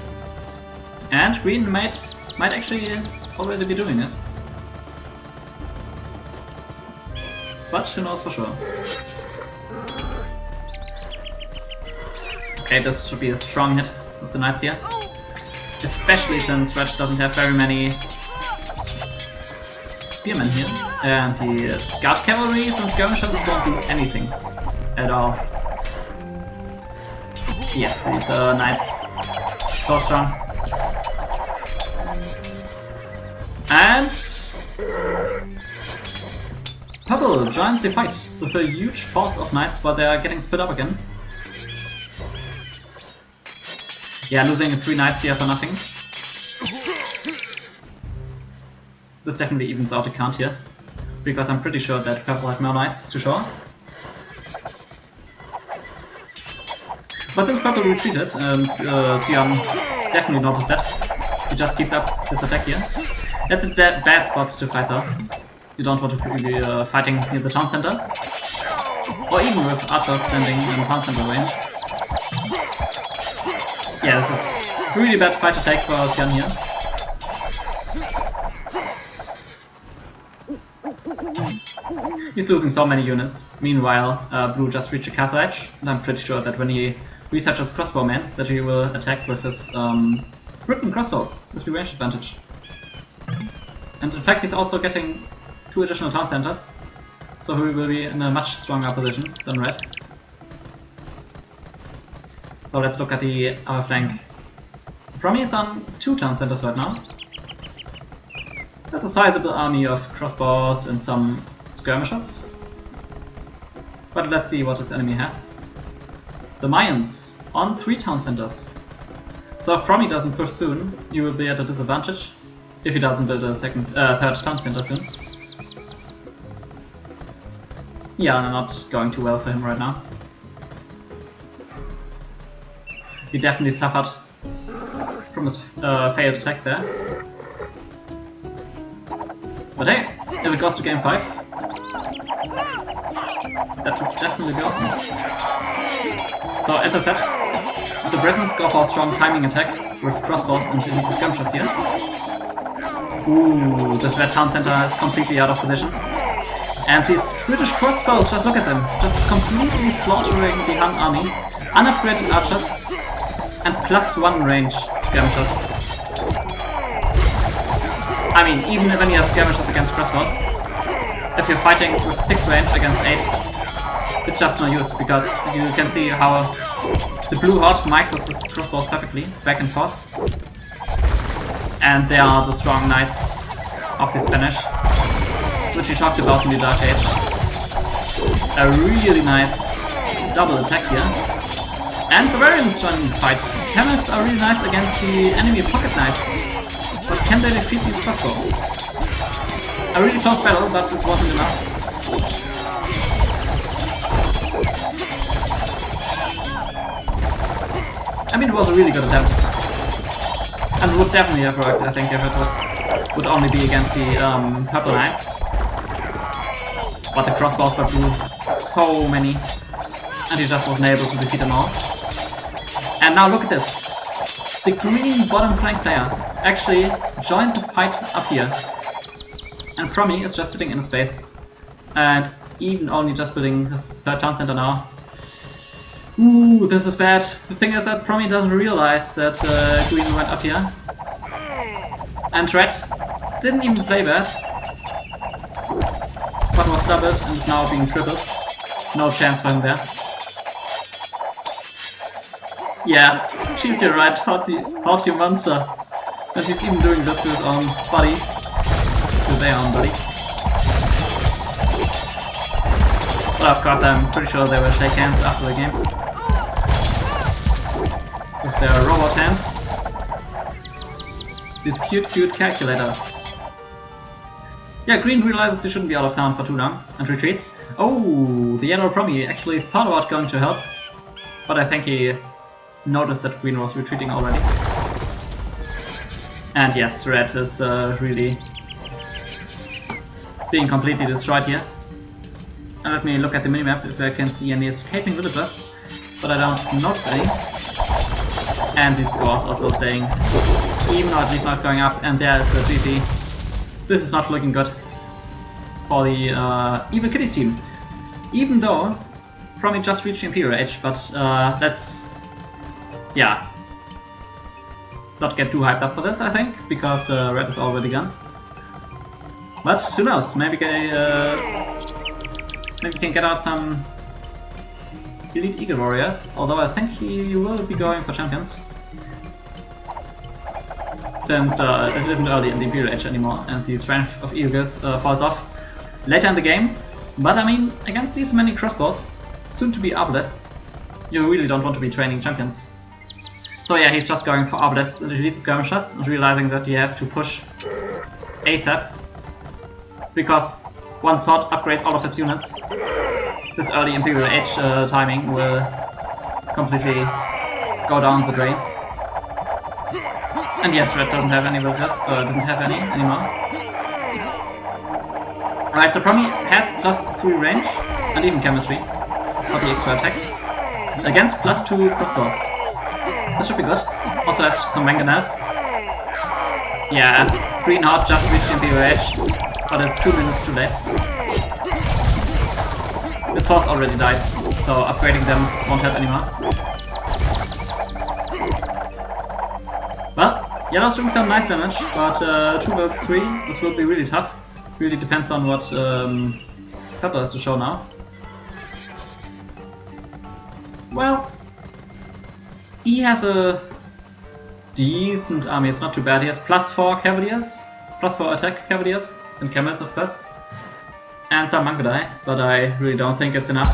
And Green might actually already be doing it. But who knows for sure. Okay, this should be a strong hit with the knights here. Especially since Red doesn't have very many spearmen here. And the scout cavalry and skirmishers don't do anything at all. Yes, these knights so strong. And Purple joins the fight with a huge force of knights, but they are getting split up again. Yeah, losing 3 knights here for nothing. This definitely evens out the count here, because I'm pretty sure that Purple had more knights to show. But since Purple retreated, and Sion definitely noticed that, he just keeps up his attack here. That's a bad spot to fight though. You don't want to be fighting near the town center, or even with archers standing in town center range. Yeah, this is a really bad fight to take for Sion here. He's losing so many units. Meanwhile, Blue just reached a castle edge, and I'm pretty sure that when he researches crossbowman, that he will attack with his Gripen crossbows with the range advantage. And in fact, he's also getting 2 additional town centers, so he will be in a much stronger position than Red. So let's look at the other flank. Promi is on 2 town centers right now. There's a sizable army of crossbows and some skirmishers. But let's see what his enemy has. The Mayans on 3 town centers. So if Promi doesn't push soon, he will be at a disadvantage if he doesn't build a third town center soon. Yeah, not going too well for him right now. He definitely suffered from his failed attack there. But hey, if it goes to game 5, that would definitely be awesome. So as I said, the Britons go for a strong timing attack with crossbows and elite skirmishers here. Ooh, this red town center is completely out of position. And these British crossbows, just look at them, just completely slaughtering the Han army, unupgraded archers, and +1 range skirmishers. I mean, even when you have skirmishers against crossbows, if you're fighting with 6 range against 8, it's just no use, because you can see how the Blue Horde micros his crossbows perfectly, back and forth. And they are the strong knights of the Spanish, which we talked about in the Dark Age. A really nice double attack here. And Bavarians joining the fight. Camels are really nice against the enemy pocket knights. But can they defeat these crossbows? A really close battle, but it wasn't enough. I mean, it was a really good attempt. And it would definitely have worked, I think, if it would only be against the Purple Knights. but the crossbows by blue, so many, and he just wasn't able to defeat them all. And now look at this. The green bottom flank player actually joined the fight up here. And Promi is just sitting in space. And even only just building his third town center now. Ooh, this is bad. The thing is that Promi doesn't realize that green went up here. And red didn't even play bad. But was doubled and is now being tripled. No chance for him there. Yeah, she's your right, hot you monster. And he's even doing this to his own buddy. To their own buddy. Well, of course, I'm pretty sure they will shake hands after the game. With their robot hands. These cute calculators. Yeah, green realizes he shouldn't be out of town for too long and retreats. Oh, the yellow Promi actually thought about going to help. But I think he noticed that green was retreating already. And yes, red is really being completely destroyed here. And let me look at the minimap if I can see any escaping villagers, but I don't notice any. And these scores also staying, even though he's not going up, and there is the GP. This is not looking good for the Evil Kitties team. Even though Promi just reached Imperial Age, but let's, yeah, not get too hyped up for this, I think, because red is already gone. But who knows, maybe we can get out some Elite Eagle Warriors, although I think he will be going for champions. Since it isn't early in the Imperial Age anymore and the strength of Eagles falls off later in the game. But I mean, against these many crossbows, soon to be arbalists, you really don't want to be training champions. So yeah, he's just going for arbalists and elite skirmishers and realizing that he has to push ASAP. Because one sword upgrades all of its units. This early Imperial Age timing will completely go down the drain. And yes, red doesn't have any villagers, didn't have any anymore. Alright, so Promi has +3 range and even chemistry for the extra attack against +2 crossbows. This should be good. Also has some mangonels. Yeah, green Horde just reached Imperial Age, but it's 2 minutes too late. This force already died, so upgrading them won't help anymore. Well, yellow's doing some nice damage, but 2 vs 3, this will be really tough. Really depends on what purple has to show now. Well, he has a decent army, it's not too bad. He has +4 cavaliers, +4 attack cavaliers, and camels of course. And some Mangudai, but I really don't think it's enough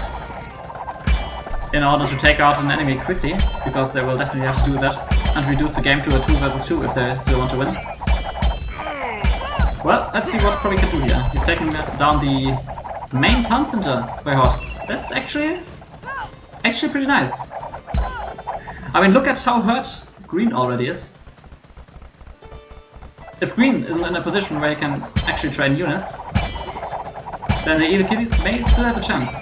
in order to take out an enemy quickly, because they will definitely have to do that and reduce the game to a 2 vs 2 if they still want to win. Well, let's see what Promi can do here. He's taking down the main town center by Horde. That's actually pretty nice. I mean, look at how hurt green already is. If green isn't in a position where he can actually train units, then the Evil Kitties may still have a chance.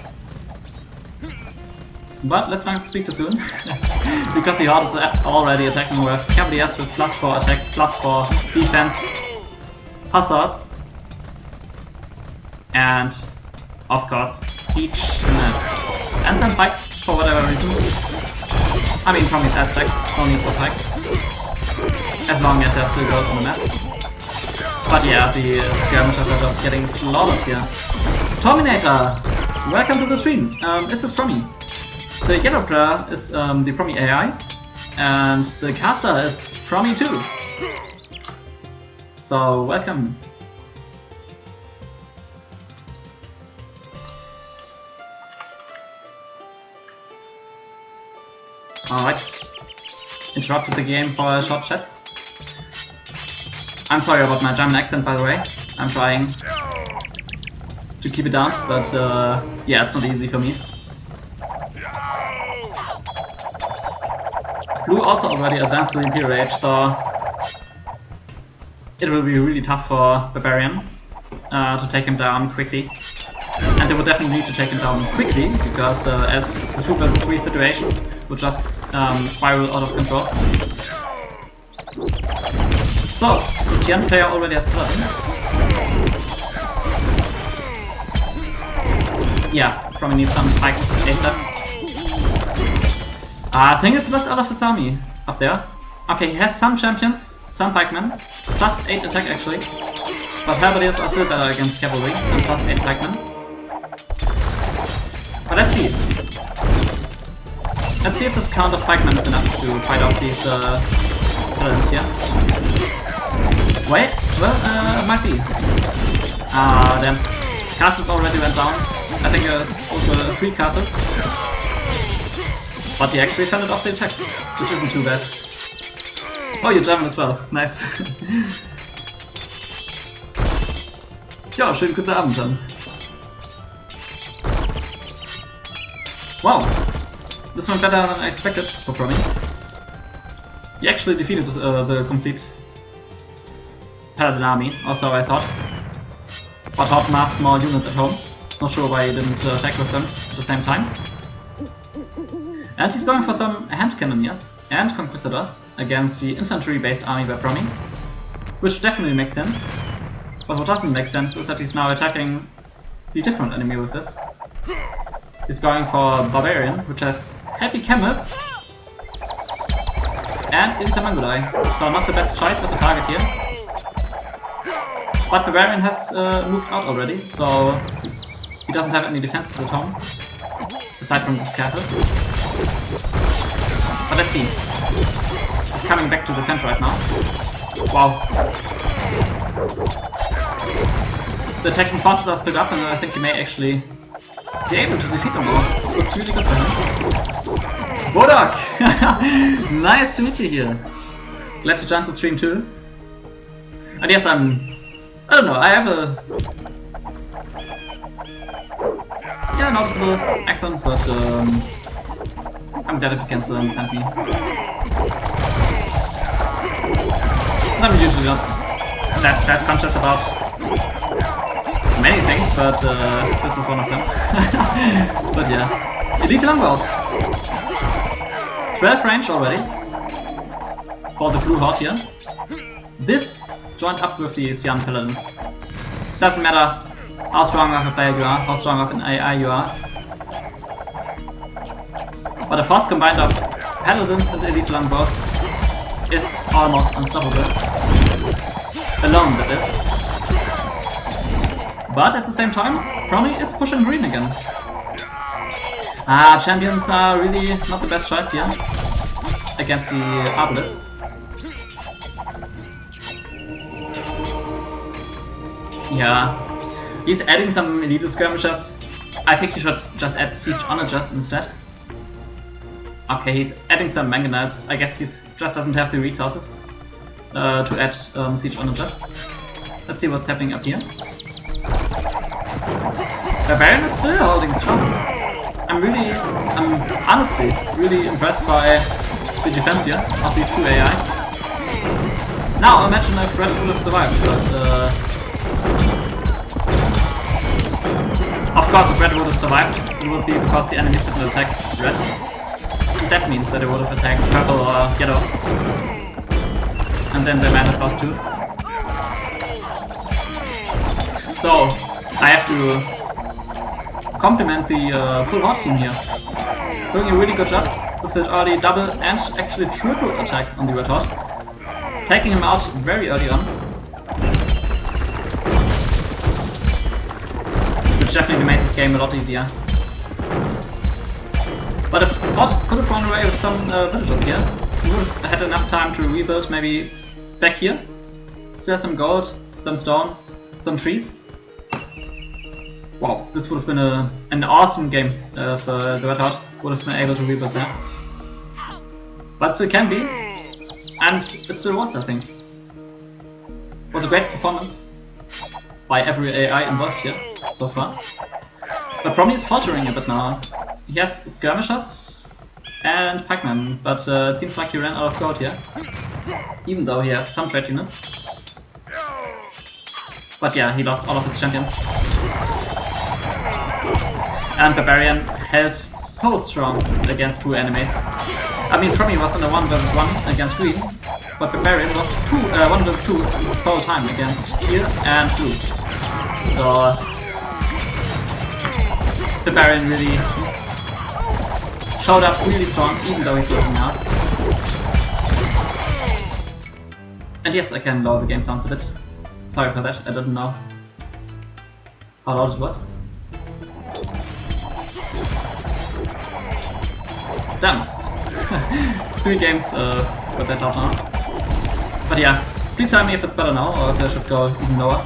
But let's not speak too soon, because the Horde is already attacking with Cavaliers with +4 attack, +4 defense, hussars, and of course siege units. And some pikes for whatever reason. I mean, Promi's ad stack, no need for pikes. As long as there still goes on the map. But yeah, the skirmishers are just getting slaughtered here. Terminator! Welcome to the stream! This is Promi. The yellow player is the Promi AI, and the caster is Promi too. So, welcome. Alright. Interrupted the game for a short chat. I'm sorry about my German accent, by the way. I'm trying to keep it down, but yeah, it's not easy for me. Blue also already advanced to the Imperial Age, so it will be really tough for Barbarian to take him down quickly. And they would definitely need to take him down quickly, because as the 2 vs 3 situation would just spiral out of control. So, this young player already has blood. Yeah, probably needs some spikes ASAP. I think it's lost out of his army up there. Okay, he has some champions, some pikemen, plus 8 attack actually. But halberdiers are still better against cavalry and plus 8 pikemen. But let's see. Let's see if this count of pikemen is enough to fight off these villains here. Wait, well, it might be. Ah, damn. Castles already went down. I think also 3 castles. But he actually fended off the attack, which isn't too bad. Oh, you're German as well. Nice. Ja, schönen guten Abend dann. Wow. This went better than I expected for Promi. He actually defeated the complete Paladin army, also I thought. But Horde masked more units at home. Not sure why he didn't attack with them at the same time. And he's going for some hand cannoneers and conquistadors against the infantry-based army by Promi, which definitely makes sense. But what doesn't make sense is that he's now attacking the different enemy with this. He's going for Barbarian, which has heavy camels and Elite Mangudai, so not the best choice of the target here. But Barbarian has moved out already, so he doesn't have any defenses at home, aside from this castle. But let's see. He's coming back to defend right now. Wow. The attacking forces are split up, and I think he may actually be able to defeat them all. Looks really good for him. Bodok! Nice to meet you here. Glad to join the stream too. And yes, I don't know, I have a noticeable accent, but I'm glad if you can still understand me. And I'm usually not that self-conscious about many things, but this is one of them. But yeah, Elite Longbows. 12 range already for the blue Horde here. This joined up with the Cyan Paladins. Doesn't matter how strong of a player you are, how strong of an AI you are. But a force combined of Paladins and Elite Longbows is almost unstoppable. Alone, that is. But at the same time, Promi is pushing green again. Champions are really not the best choice here against the Arbalists. Yeah, he's adding some elite skirmishers. I think he should just add siege onagers instead. Okay, he's adding some mangonels. I guess he just doesn't have the resources to add siege onagers. Let's see what's happening up here. Barbarian is still holding strong. I'm honestly really impressed by the defense here of these 2 AIs. Now imagine if Red would have survived, but of course if Red would have survived, it would be because the enemies didn't attack Red. And that means that they would have attacked purple or yellow. And then they landed plus 2. So I have to compliment the full Horde team here. Doing a really good job with the early double and actually triple attack on the Red Horde. Taking him out very early on. Which definitely made this game a lot easier. But if Horde could have run away with some villagers here, he would have had enough time to rebuild maybe back here. Still some gold, some stone, some trees. Wow, this would have been an awesome game if the Red Horde would have been able to rebuild there. But still can be, and it still was, I think. It was a great performance by every AI involved here so far. But Promi is faltering a bit now. He has skirmishers and pikemen, but it seems like he ran out of gold here. Even though he has some trade units. But yeah, he lost all of his champions. And Barbarian held so strong against two enemies. I mean, Promi was in a 1 vs 1 against green, but Barbarian was 1 vs 2 the whole time against teal and blue. So Barbarian really showed up really strong, even though he's working out. And yes, I can lower the game sounds a bit. Sorry for that, I didn't know how loud it was. Damn! 3 games got that loud now. But yeah, please tell me if it's better now or if I should go even lower.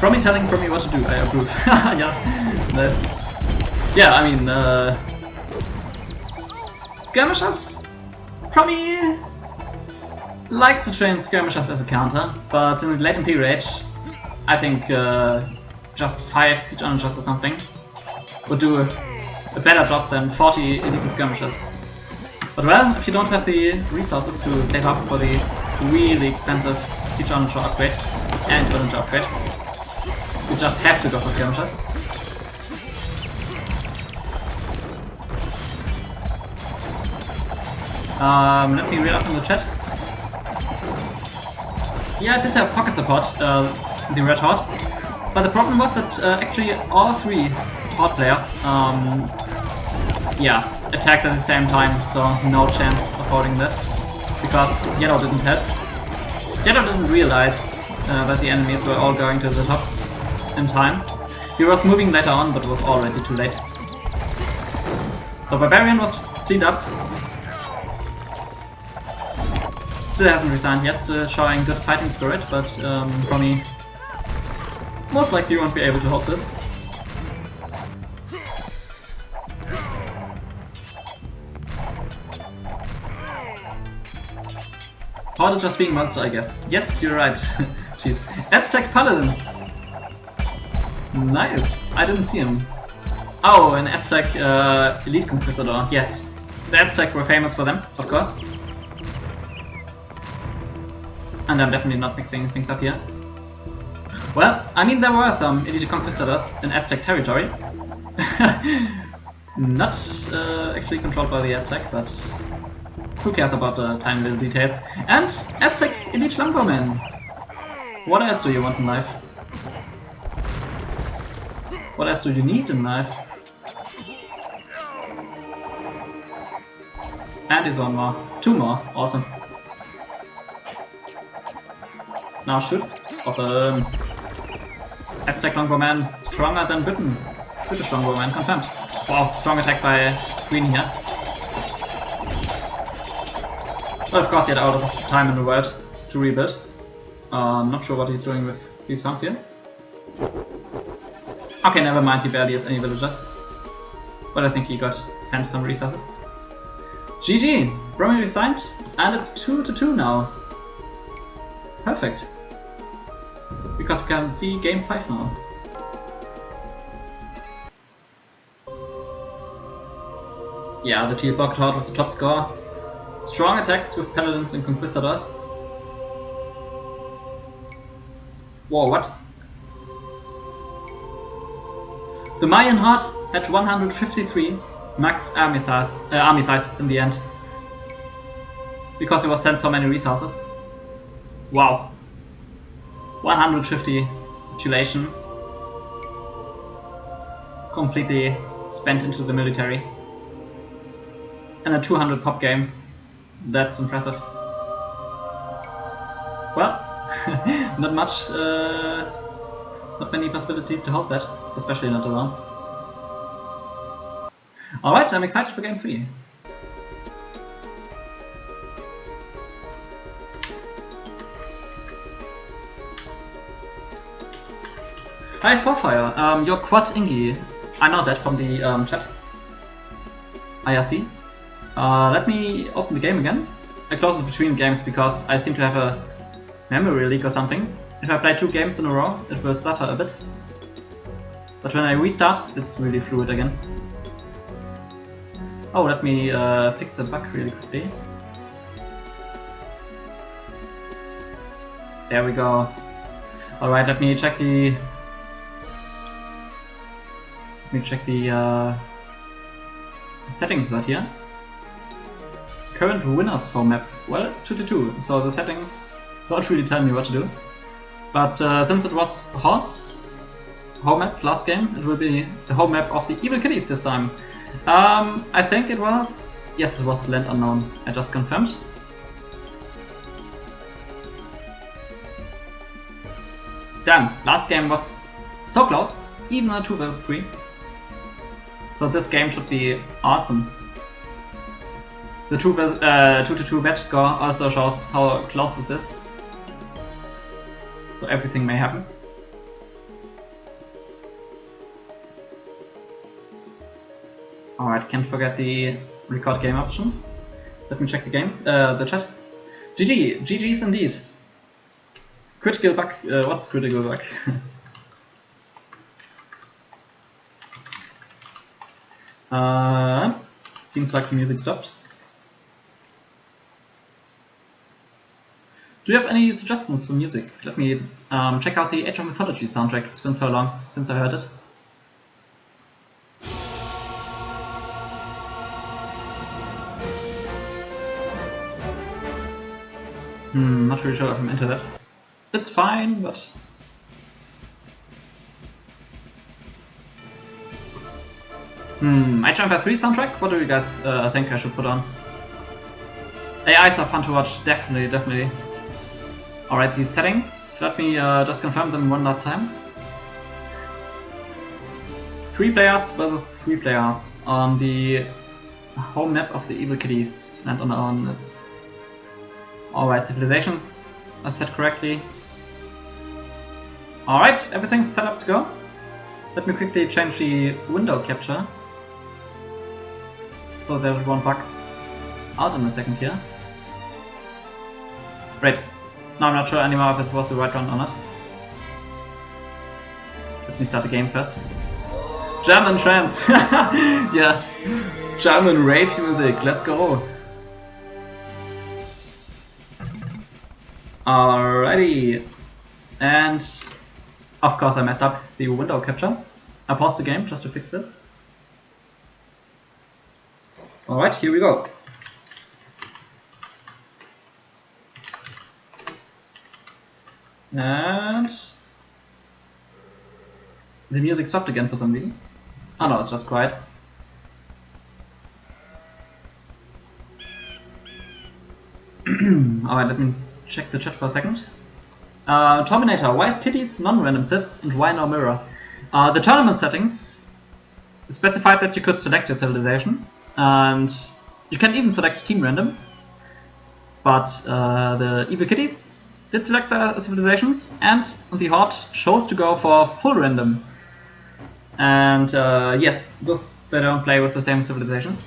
Promi telling Promi what to do, I approve. Yeah, nice. Yeah, I mean, skirmishers? Promi likes to train skirmishers as a counter, but in the late MP rage, I think just 5 siege onagers or something would do a better job than 40 elite skirmishers. But well, if you don't have the resources to save up for the really expensive siege onager upgrade and villager upgrade, you just have to go for skirmishers. Let me read up in the chat. Yeah, I did have pocket support, the Red Horde, but the problem was that actually all 3 Horde players yeah, attacked at the same time, so no chance of holding that, because Yellow didn't help. Yellow didn't realize that the enemies were all going to the top in time. He was moving later on, but was already too late. So Barbarian was cleaned up. Still hasn't resigned yet, still showing good fighting spirit, but Promi most likely won't be able to hold this. Horde just being monster, I guess. Yes, you're right. Jeez. Aztec Paladins! Nice! I didn't see him. Oh, an Aztec Elite Conquistador, yes. The Aztec were famous for them, of course. And I'm definitely not mixing things up here. Well, I mean, there were some Elite Conquistadors in Aztec territory. Not actually controlled by the Aztec, but who cares about the tiny little details. And Aztec Elite Longbowmen! What else do you want in life? What else do you need in life? And here's 1 more. 2 more. Awesome. Now shoot. Awesome. Aztec Longbowman stronger than British Longbowman, confirmed. Wow, strong attack by Green here. Well, of course he had all the time in the world to rebuild. Not sure what he's doing with these farms here. Okay, never mind, he barely has any villagers. But I think he got sent some resources. GG! Promi resigned, and it's 2-2 now. Perfect. Because we can see game 5 now. Yeah, the teal pocket horde with the top score. Strong attacks with paladins and conquistadors. Whoa, what? The Mayan horde had 153 max army size in the end. Because it was sent so many resources. Wow. 150 population. Completely spent into the military. And a 200 pop game. That's impressive. Well, not much, not many possibilities to hold that, especially not alone. Alright, I'm excited for game 3. Hi Forfire, you're quad Ingi. I know that from the chat. IRC. Let me open the game again. I close it between games because I seem to have a memory leak or something. If I play 2 games in a row, it will stutter a bit. But when I restart, it's really fluid again. Oh, let me fix the bug really quickly. There we go. Alright, let me check the Let me check the settings right here. Current winner's home map. Well, it's 2-2, so the settings don't really tell me what to do. But since it was Horde's home map last game, it will be the home map of the Evil Kitties this time. I think it was... Yes, it was Land Unknown. I just confirmed. Damn, last game was so close, even a 2 vs 3. So this game should be awesome. The 2-2 match score also shows how close this is. So everything may happen. Alright, can't forget the record game option. Let me check the game, the chat. GG, GG's indeed. Critical bug, what's critical bug? Seems like the music stopped. Do you have any suggestions for music? Let me check out the Age of Mythology soundtrack. It's been so long since I heard it. Not really sure if I'm into that. It's fine, but... Age of Empires 3 soundtrack? What do you guys think I should put on? AIs are fun to watch, definitely. Alright, these settings, let me just confirm them one last time. 3 players versus 3 players on the home map of the Evil Kitties. And on its... Alright, civilizations, I said correctly. Alright, everything's set up to go. Let me quickly change the window capture, so that it won't bug out in a second here. Great. Now I'm not sure anymore if it was the right one or not. Let me start the game first. German trance! Yeah, German rave music, let's go! Alrighty, and of course I messed up the window capture. I paused the game just to fix this. Alright, here we go. And the music stopped again for some reason. Oh no, it's just quiet. Alright, let me check the chat for a second. Terminator, why is Kitties non-random civs and why no mirror? The tournament settings specified that you could select your civilization, and you can even select team random, but the Evil Kitties did select their civilizations, and the Horde chose to go for full random. And yes, they don't play with the same civilizations.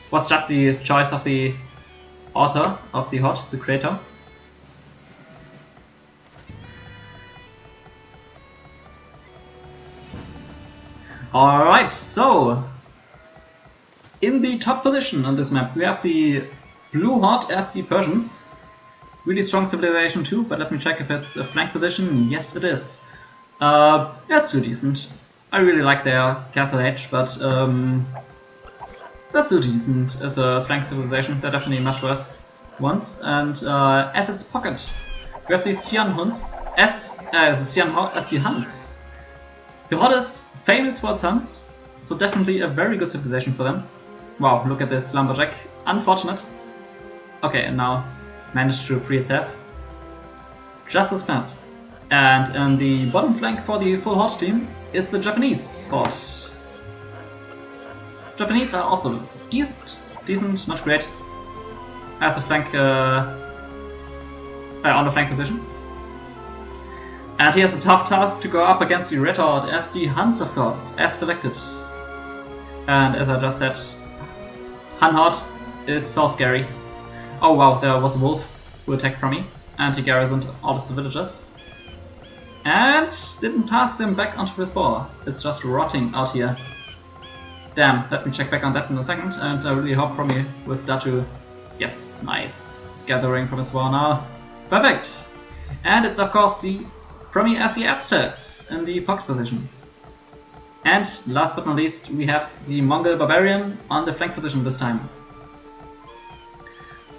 Was just the choice of the author of the Horde, the creator. Alright, so in the top position on this map we have the Blue Horde as the Persians. Really strong civilization too, but let me check if it's a flank position. Yes, it is. Yeah, it's too decent. I really like their castle edge, but they're still decent as a flank civilization. They're definitely much worse ones. And as its pocket, we have the Xian Huns as the Huns. The Horde is famous for its Huns, so definitely a very good civilization for them. Wow, look at this lumberjack. Unfortunate. Okay, and now managed to free itself. Just as bad. And in the bottom flank for the full Horde team, it's the Japanese Horde. Japanese are also decent, not great, as a flank on the flank position. And he has a tough task to go up against the Red Horde as the Huns, of course, as selected. And as I just said, Hun Horde is so scary. Oh wow, there was a wolf who attacked Promi, and he garrisoned all the villagers. And didn't task them back onto his spore. It's just rotting out here. Damn, let me check back on that in a second, and I really hope Promi will start to... Yes, nice. It's gathering from his spore now. Perfect! And it's of course the Promi as the Aztecs in the pocket position. And last but not least, we have the Mongol Barbarian on the flank position this time.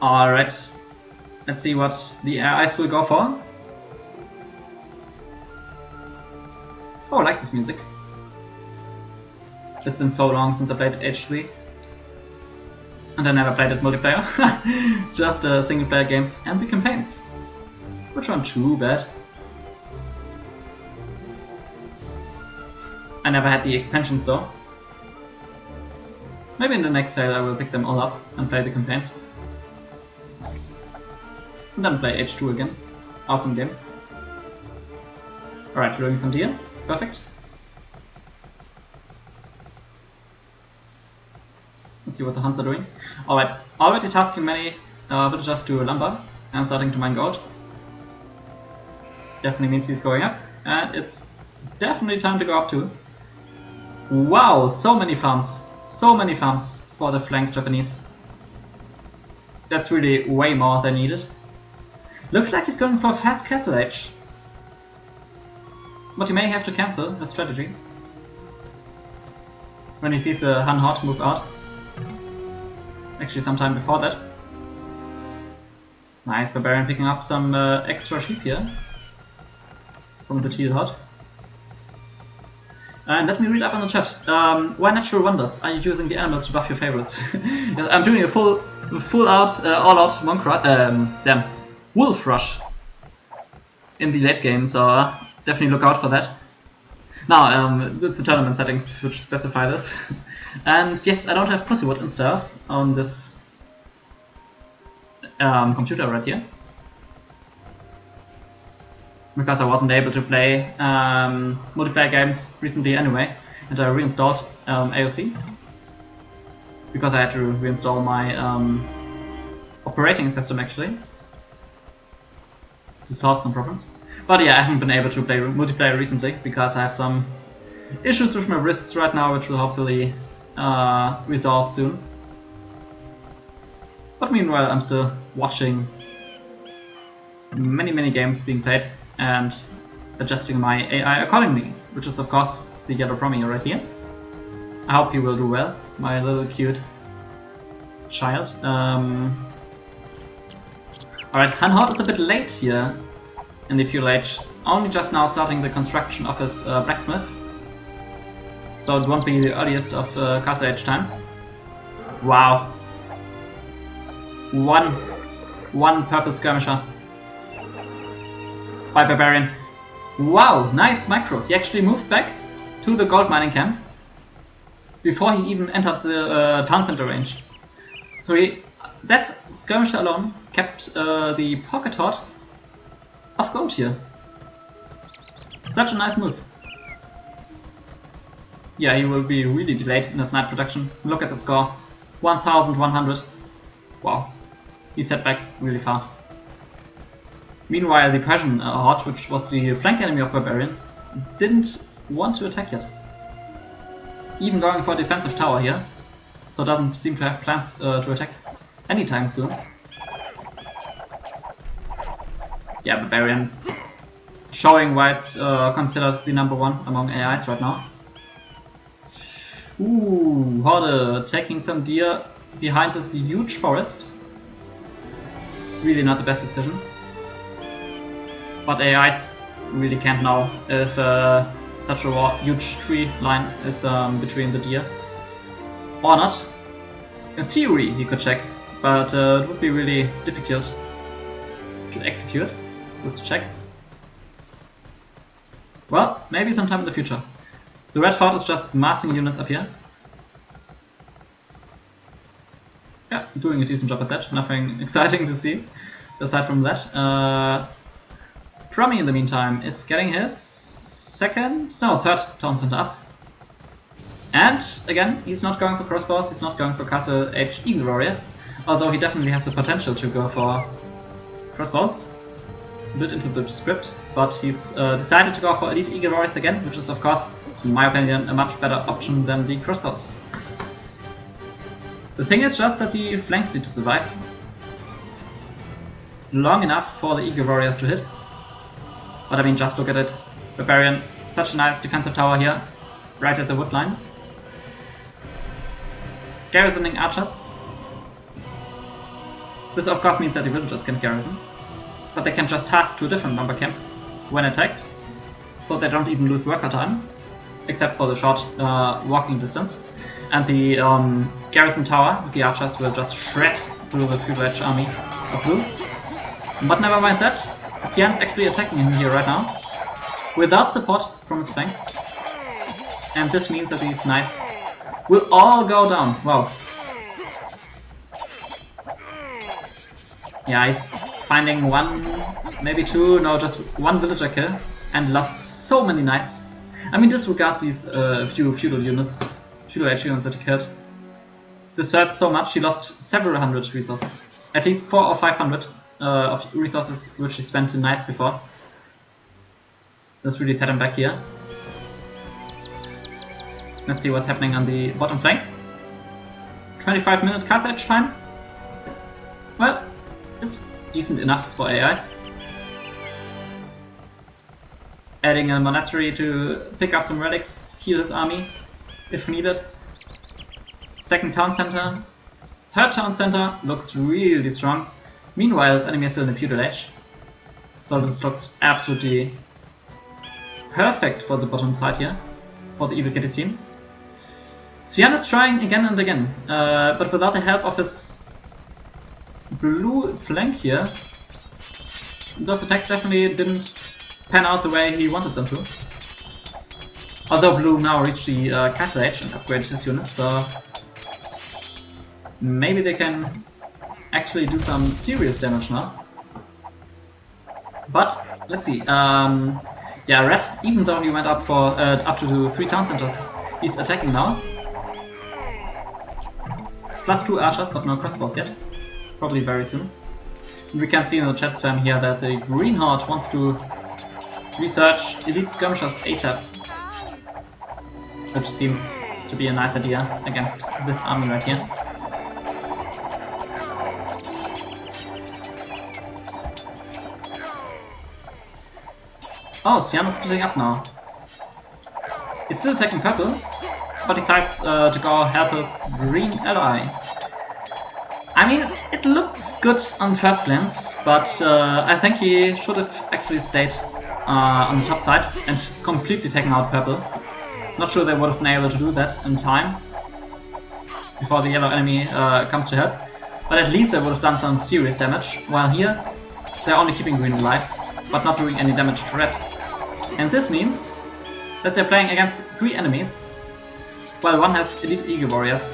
Alright, let's see what the AIs will go for. Oh, I like this music. It's been so long since I played H3. And I never played it multiplayer. Just single player games and the campaigns. Which aren't too bad. I never had the expansions though. Maybe in the next sale I will pick them all up and play the campaigns. And then play H2 again. Awesome game. Alright, doing some deer. Perfect. Let's see what the hunts are doing. Alright, already tasking many villagers to lumber and starting to mine gold. Definitely means he's going up. And it's definitely time to go up too. Wow, so many farms. So many farms for the flank Japanese. That's really way more than needed. Looks like he's going for a fast castle age. But he may have to cancel his strategy when he sees the Han Horde move out. Actually sometime before that. Nice, Barbarian picking up some extra sheep here from the Teal Horde. And let me read up on the chat. Why natural wonders are you using the animals to buff your favorites? I'm doing a full out, all out monk wolf rush in the late game, so definitely look out for that. Now, it's the tournament settings which specify this. And yes, I don't have Pussywood installed on this computer right here. Because I wasn't able to play multiplayer games recently anyway, and I reinstalled AOC. Because I had to reinstall my operating system actually to solve some problems. But yeah, I haven't been able to play multiplayer recently because I have some issues with my wrists right now, which will hopefully resolve soon. But meanwhile, I'm still watching many games being played and adjusting my AI accordingly, which is of course the yellow Promi right here. I hope you will do well, my little cute child. Alright, Han Horde is a bit late here in the feudal age, only just now starting the construction of his blacksmith. So it won't be the earliest of Castle Age times. Wow. One purple skirmisher by Barbarian. Wow, nice micro. He actually moved back to the gold mining camp before he even entered the town center range. So that skirmisher alone kept the pocket horde of gold here. Such a nice move. Yeah, he will be really delayed in his night production. Look at the score, 1100. Wow, he set back really far. Meanwhile, the Persian horde, which was the flank enemy of Barbarian, didn't want to attack yet. Even going for a defensive tower here, so doesn't seem to have plans to attack anytime soon. Yeah, Barbarian showing why it's considered the #1 among AIs right now. Ooh, Horde taking some deer behind this huge forest. Really not the best decision. But AIs really can't know if such a huge tree line is between the deer or not. In theory he could check, but it would be really difficult to execute this check. Well, maybe sometime in the future. The red horde is just massing units up here. Yeah, doing a decent job at that. Nothing exciting to see aside from that. Promi in the meantime is getting his third town center up. And again, he's not going for crossbows, he's not going for Castle Age Eagle Warriors, although he definitely has the potential to go for crossbows. A bit into the script, but he's decided to go for Elite Eagle Warriors again, which is of course, in my opinion, a much better option than the crossbows. The thing is just that the flanks need to survive long enough for the Eagle Warriors to hit. But I mean, just look at it. Barbarian, such a nice defensive tower here. right at the wood line. Garrisoning archers. This of course means that the villagers can garrison, but they can just task to a different number camp when attacked, so they don't even lose worker time, except for the short walking distance. And the garrison tower with the archers will just shred through the feudal edge army of blue. But never mind that, Xian is actually attacking him here right now, without support from his flank. And this means that these knights will all go down. Wow. Yeah, he's finding one, maybe two, no, just one villager kill, and lost so many knights. I mean, disregard these few feudal units, feudal edge units that he killed. This hurts so much, he lost several hundred resources. At least 400 or 500 of resources which he spent in knights before. This really set him back here. Let's see what's happening on the bottom flank. 25-minute castle edge time. Well, it's decent enough for AIs. Adding a monastery to pick up some relics, heal his army if needed. Second town center. Third town center looks really strong. Meanwhile, his enemy is still in the feudal age. So this looks absolutely perfect for the bottom side here, for the Evil Kitties team. Xian is trying again and again, but without the help of his blue flank here, those attacks definitely didn't pan out the way he wanted them to. Although blue now reached the castle age and upgraded his units, so maybe they can actually do some serious damage now. But let's see. Yeah, Red, even though he went up for up to 3 town centers, he's attacking now. Plus 2 archers, but no crossbows yet. Probably very soon. And we can see in the chat spam here that the Green Horde wants to research elite skirmishers ASAP, which seems to be a nice idea against this army right here. Oh, Xian is splitting up now. He's still attacking purple, but decides to go help his green ally. I mean, it looks good on first glance, but I think he should have actually stayed on the top side and completely taken out purple. Not sure they would have been able to do that in time before the yellow enemy comes to help, but at least they would have done some serious damage, while here they're only keeping green alive, but not doing any damage to red. And this means that they're playing against 3 enemies, while one has elite eagle warriors.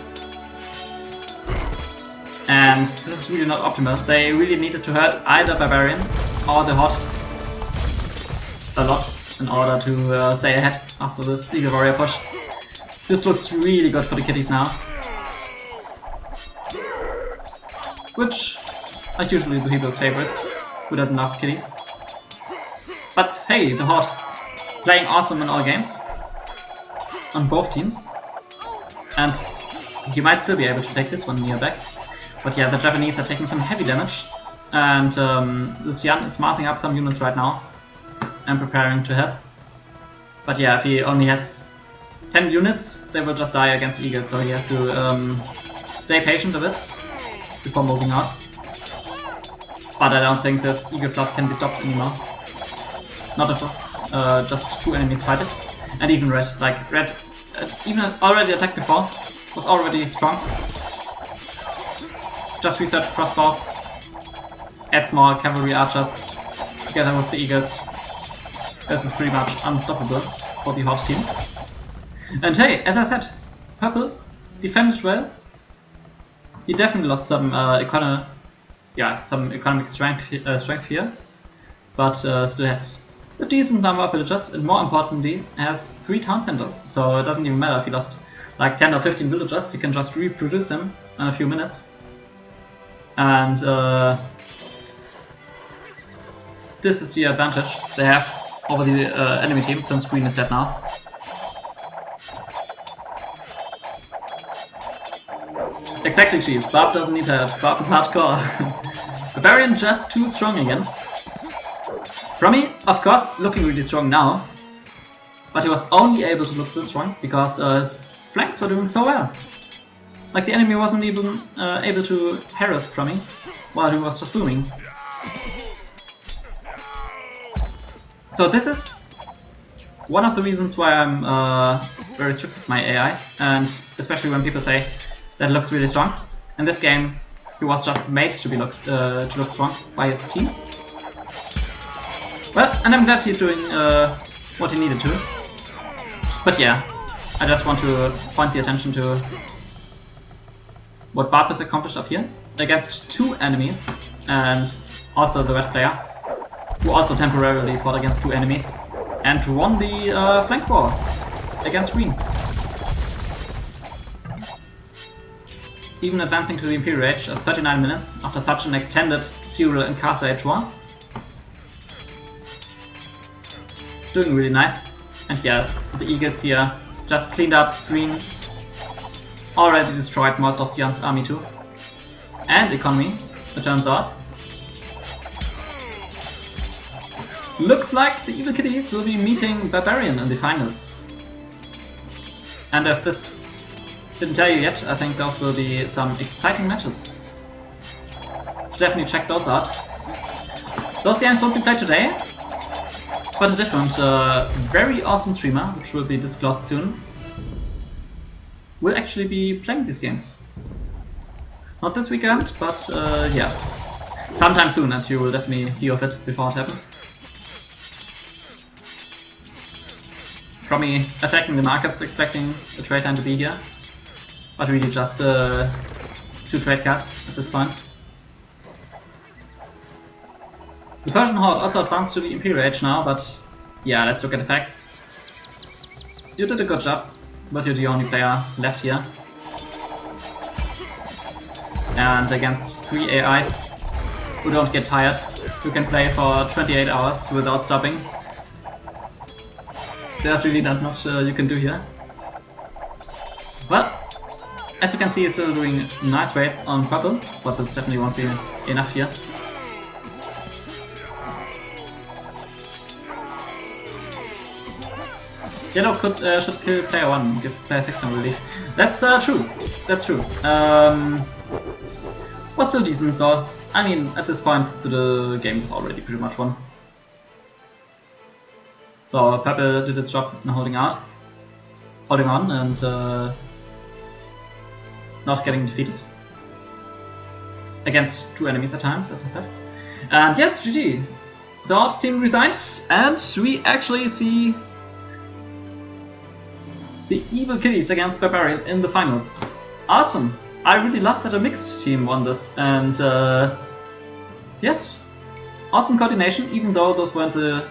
And this is really not optimal. They really needed to hurt either Barbarian or the Horde a lot in order to stay ahead after this eagle warrior push. This looks really good for the Kitties now, which are usually the people's favorites, who doesn't love Kitties. But hey, the Horde playing awesome in all games, on both teams, and he might still be able to take this one near back. But yeah, the Japanese are taking some heavy damage, and this Xian is massing up some units right now and preparing to help. But yeah, if he only has 10 units, they will just die against eagles, so he has to stay patient a bit before moving out. But I don't think this eagle flood can be stopped anymore. Not at all. Just 2 enemies fight it. And even red. Like, red, even already attacked before, was already strong. Just research crossbows, adds more cavalry archers together with the eagles. This is pretty much unstoppable for the Horde team. And hey, as I said, purple defended well. He definitely lost some economic strength here, but still has a decent number of villagers, and more importantly, has 3 town centers. So it doesn't even matter if he lost like 10 or 15 villagers, he can just reproduce them in a few minutes. And this is the advantage they have over the enemy team, since green is dead now. Exactly, Cheese. Barb doesn't need help. Barb is hardcore. Barbarian just too strong again. Promi, of course, looking really strong now. but he was only able to look this strong because his flanks were doing so well. Like the enemy wasn't even able to harass Promi while he was just booming. So this is one of the reasons why I'm very strict with my AI, and especially when people say that it looks really strong. In this game, he was just made to look strong by his team. Well, and I'm glad he's doing what he needed to. But yeah, I just want to point the attention to what Bo5 has accomplished up here against 2 enemies, and also the red player, who also temporarily fought against 2 enemies and won the flank war against green. Even advancing to the Imperial Age at 39 minutes after such an extended feudal and castle age war. Doing really nice. And yeah, the Eagles here just cleaned up green. Already destroyed most of Xian's army too. And economy, it turns out. Looks like the Evil Kitties will be meeting Barbarian in the finals. And if this didn't tell you yet, I think those will be some exciting matches. Should definitely check those out. Those games won't be played today, but a different, very awesome streamer, which will be disclosed soon, will actually be playing these games. Not this weekend, but yeah, sometime soon, and you will definitely hear of it before it happens. Promi attacking the markets, expecting a trade line to be here, but really just 2 trade cards at this point. The Persian Horde also advanced to the Imperial Age now, but yeah, let's look at the facts. You did a good job, but you're the only player left here. And against 3 AIs who don't get tired, who can play for 28 hours without stopping. There's really not much you can do here. Well, as you can see, he's still doing nice raids on purple, but this definitely won't be enough here. Yellow should kill player 1, give player 6 some relief. That's true. That's true. Was still decent though. I mean, at this point the game is already pretty much won. So purple did its job in holding on, and not getting defeated against 2 enemies at times, as I said. And yes, GG. The Horde team resigned, and we actually see the Evil Kitties against Barbarian in the finals. Awesome! I really love that a mixed team won this, and yes, awesome coordination, even though those weren't the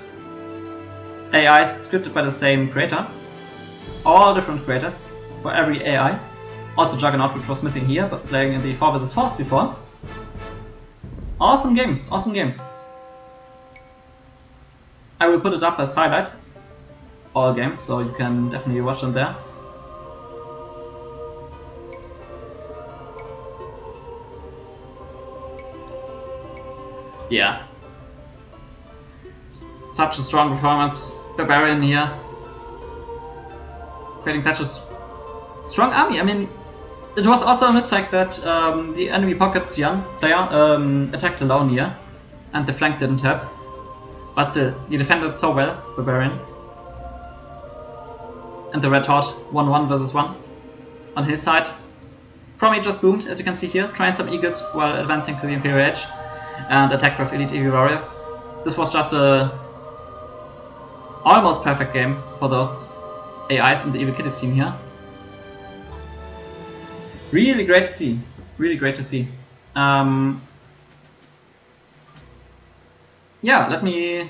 AIs scripted by the same creator. All different creators for every AI. Also Juggernaut, which was missing here, but playing in the 4 vs 4s before. Awesome games, awesome games. I will put it up as highlight, all games, so you can definitely watch them there. Yeah. Such a strong performance. Barbarian here. Creating such a strong army. I mean, it was also a mistake that the enemy pocket Xian player attacked alone here, and the flank didn't help. But still, he defended so well, Barbarian. And the Red Horde 1-1 vs 1 on his side. Promi just boomed, as you can see here, trying some eagles while advancing to the Imperial Age, and attacked with Elite Eagle Warriors. This was just a almost perfect game for those AIs in the Evil Kitties team here. Really great to see. Really great to see. Yeah, let me...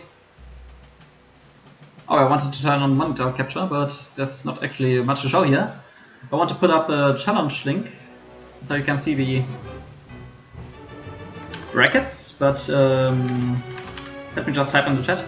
Oh, I wanted to turn on monitor capture, but there's not actually much to show here. I want to put up a challenge link so you can see the brackets, but let me just type in the chat.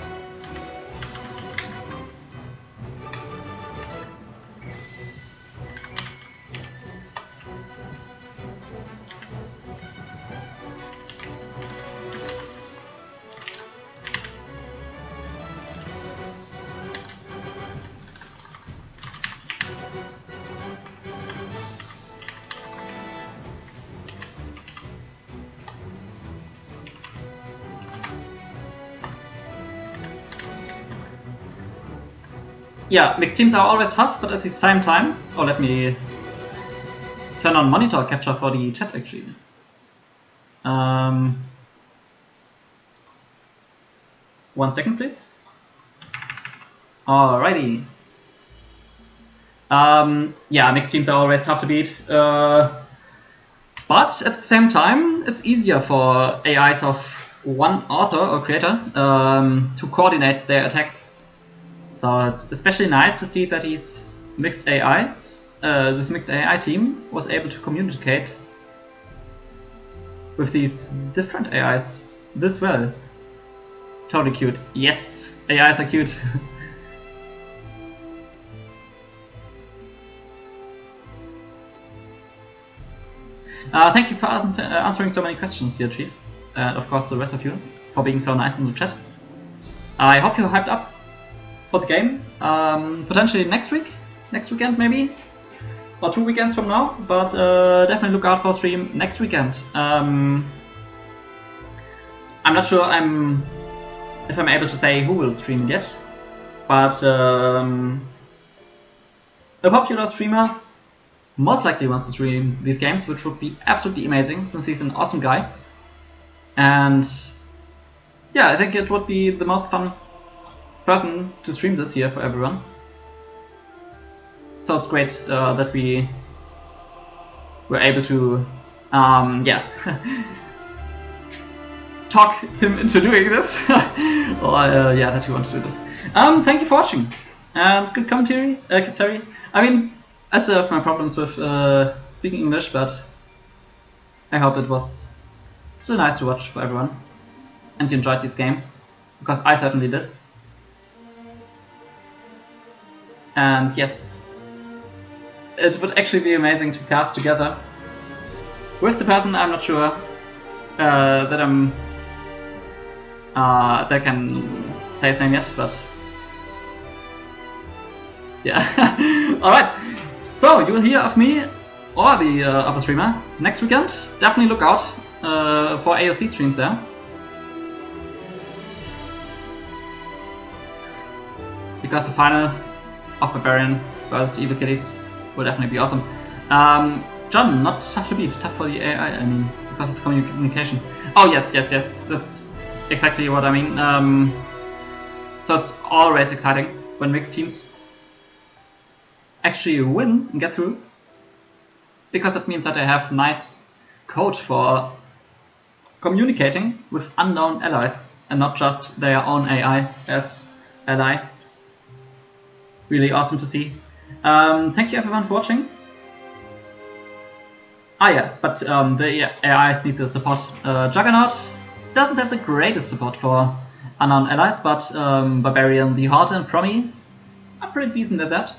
yeah, mixed teams are always tough, but at the same time, oh, let me turn on monitor capture for the chat actually. 1 second, please. Alrighty. Yeah, mixed teams are always tough to beat. But at the same time, it's easier for AIs of one author or creator to coordinate their attacks. So it's especially nice to see that these mixed AIs, this mixed AI team, was able to communicate with these different AIs this well. Totally cute. Yes, AIs are cute. Thank you for answering so many questions here, Cheese. And of course the rest of you for being so nice in the chat. I hope you're hyped up for the game. Potentially next weekend maybe, or 2 weekends from now. But definitely look out for a stream next weekend. I'm not sure if I'm able to say who will stream yet, but a popular streamer most likely wants to stream these games, which would be absolutely amazing since he's an awesome guy. And yeah, I think it would be the most fun person to stream this year for everyone. So it's great that we were able to yeah, talk him into doing this. Or yeah, that he wants to do this. Thank you for watching and good commentary, Terry. I mean, I still have my problems with speaking English, but I hope it was still nice to watch for everyone and you enjoyed these games, because I certainly did. And yes, it would actually be amazing to cast together with the person. I'm not sure that I can say his name yet, but yeah. Alright. So, you will hear of me or the other streamer next weekend. Definitely look out for AOC streams there. Because the final of Barbarian versus Evil Kitties will definitely be awesome. John, not tough to beat, tough for the AI, I mean, because of the communication. Oh yes, that's exactly what I mean. So it's always exciting when mixed teams actually win and get through, because it means that they have nice code for communicating with unknown allies and not just their own AI as ally. Really awesome to see. Thank you everyone for watching. Ah yeah, but the AIs need the support. Juggernaut doesn't have the greatest support for unknown allies, but Barbarian, the Horde and Promi are pretty decent at that.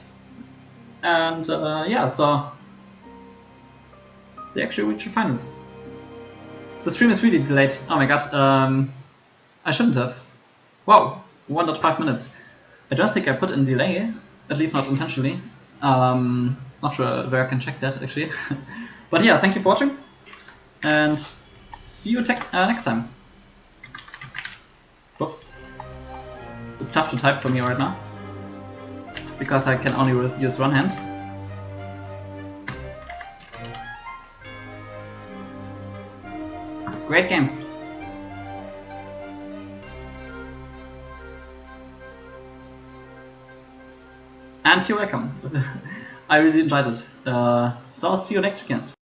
And yeah, so they actually reached the finals. The stream is really delayed. Oh my god, I shouldn't have. Wow, 1.5 minutes. I don't think I put in delay, at least not intentionally. Not sure where I can check that actually. But yeah, thank you for watching, and see you next time. Whoops. It's tough to type for me right now, because I can only use one hand. Great games. And you're welcome. I really enjoyed it. So I'll see you next weekend.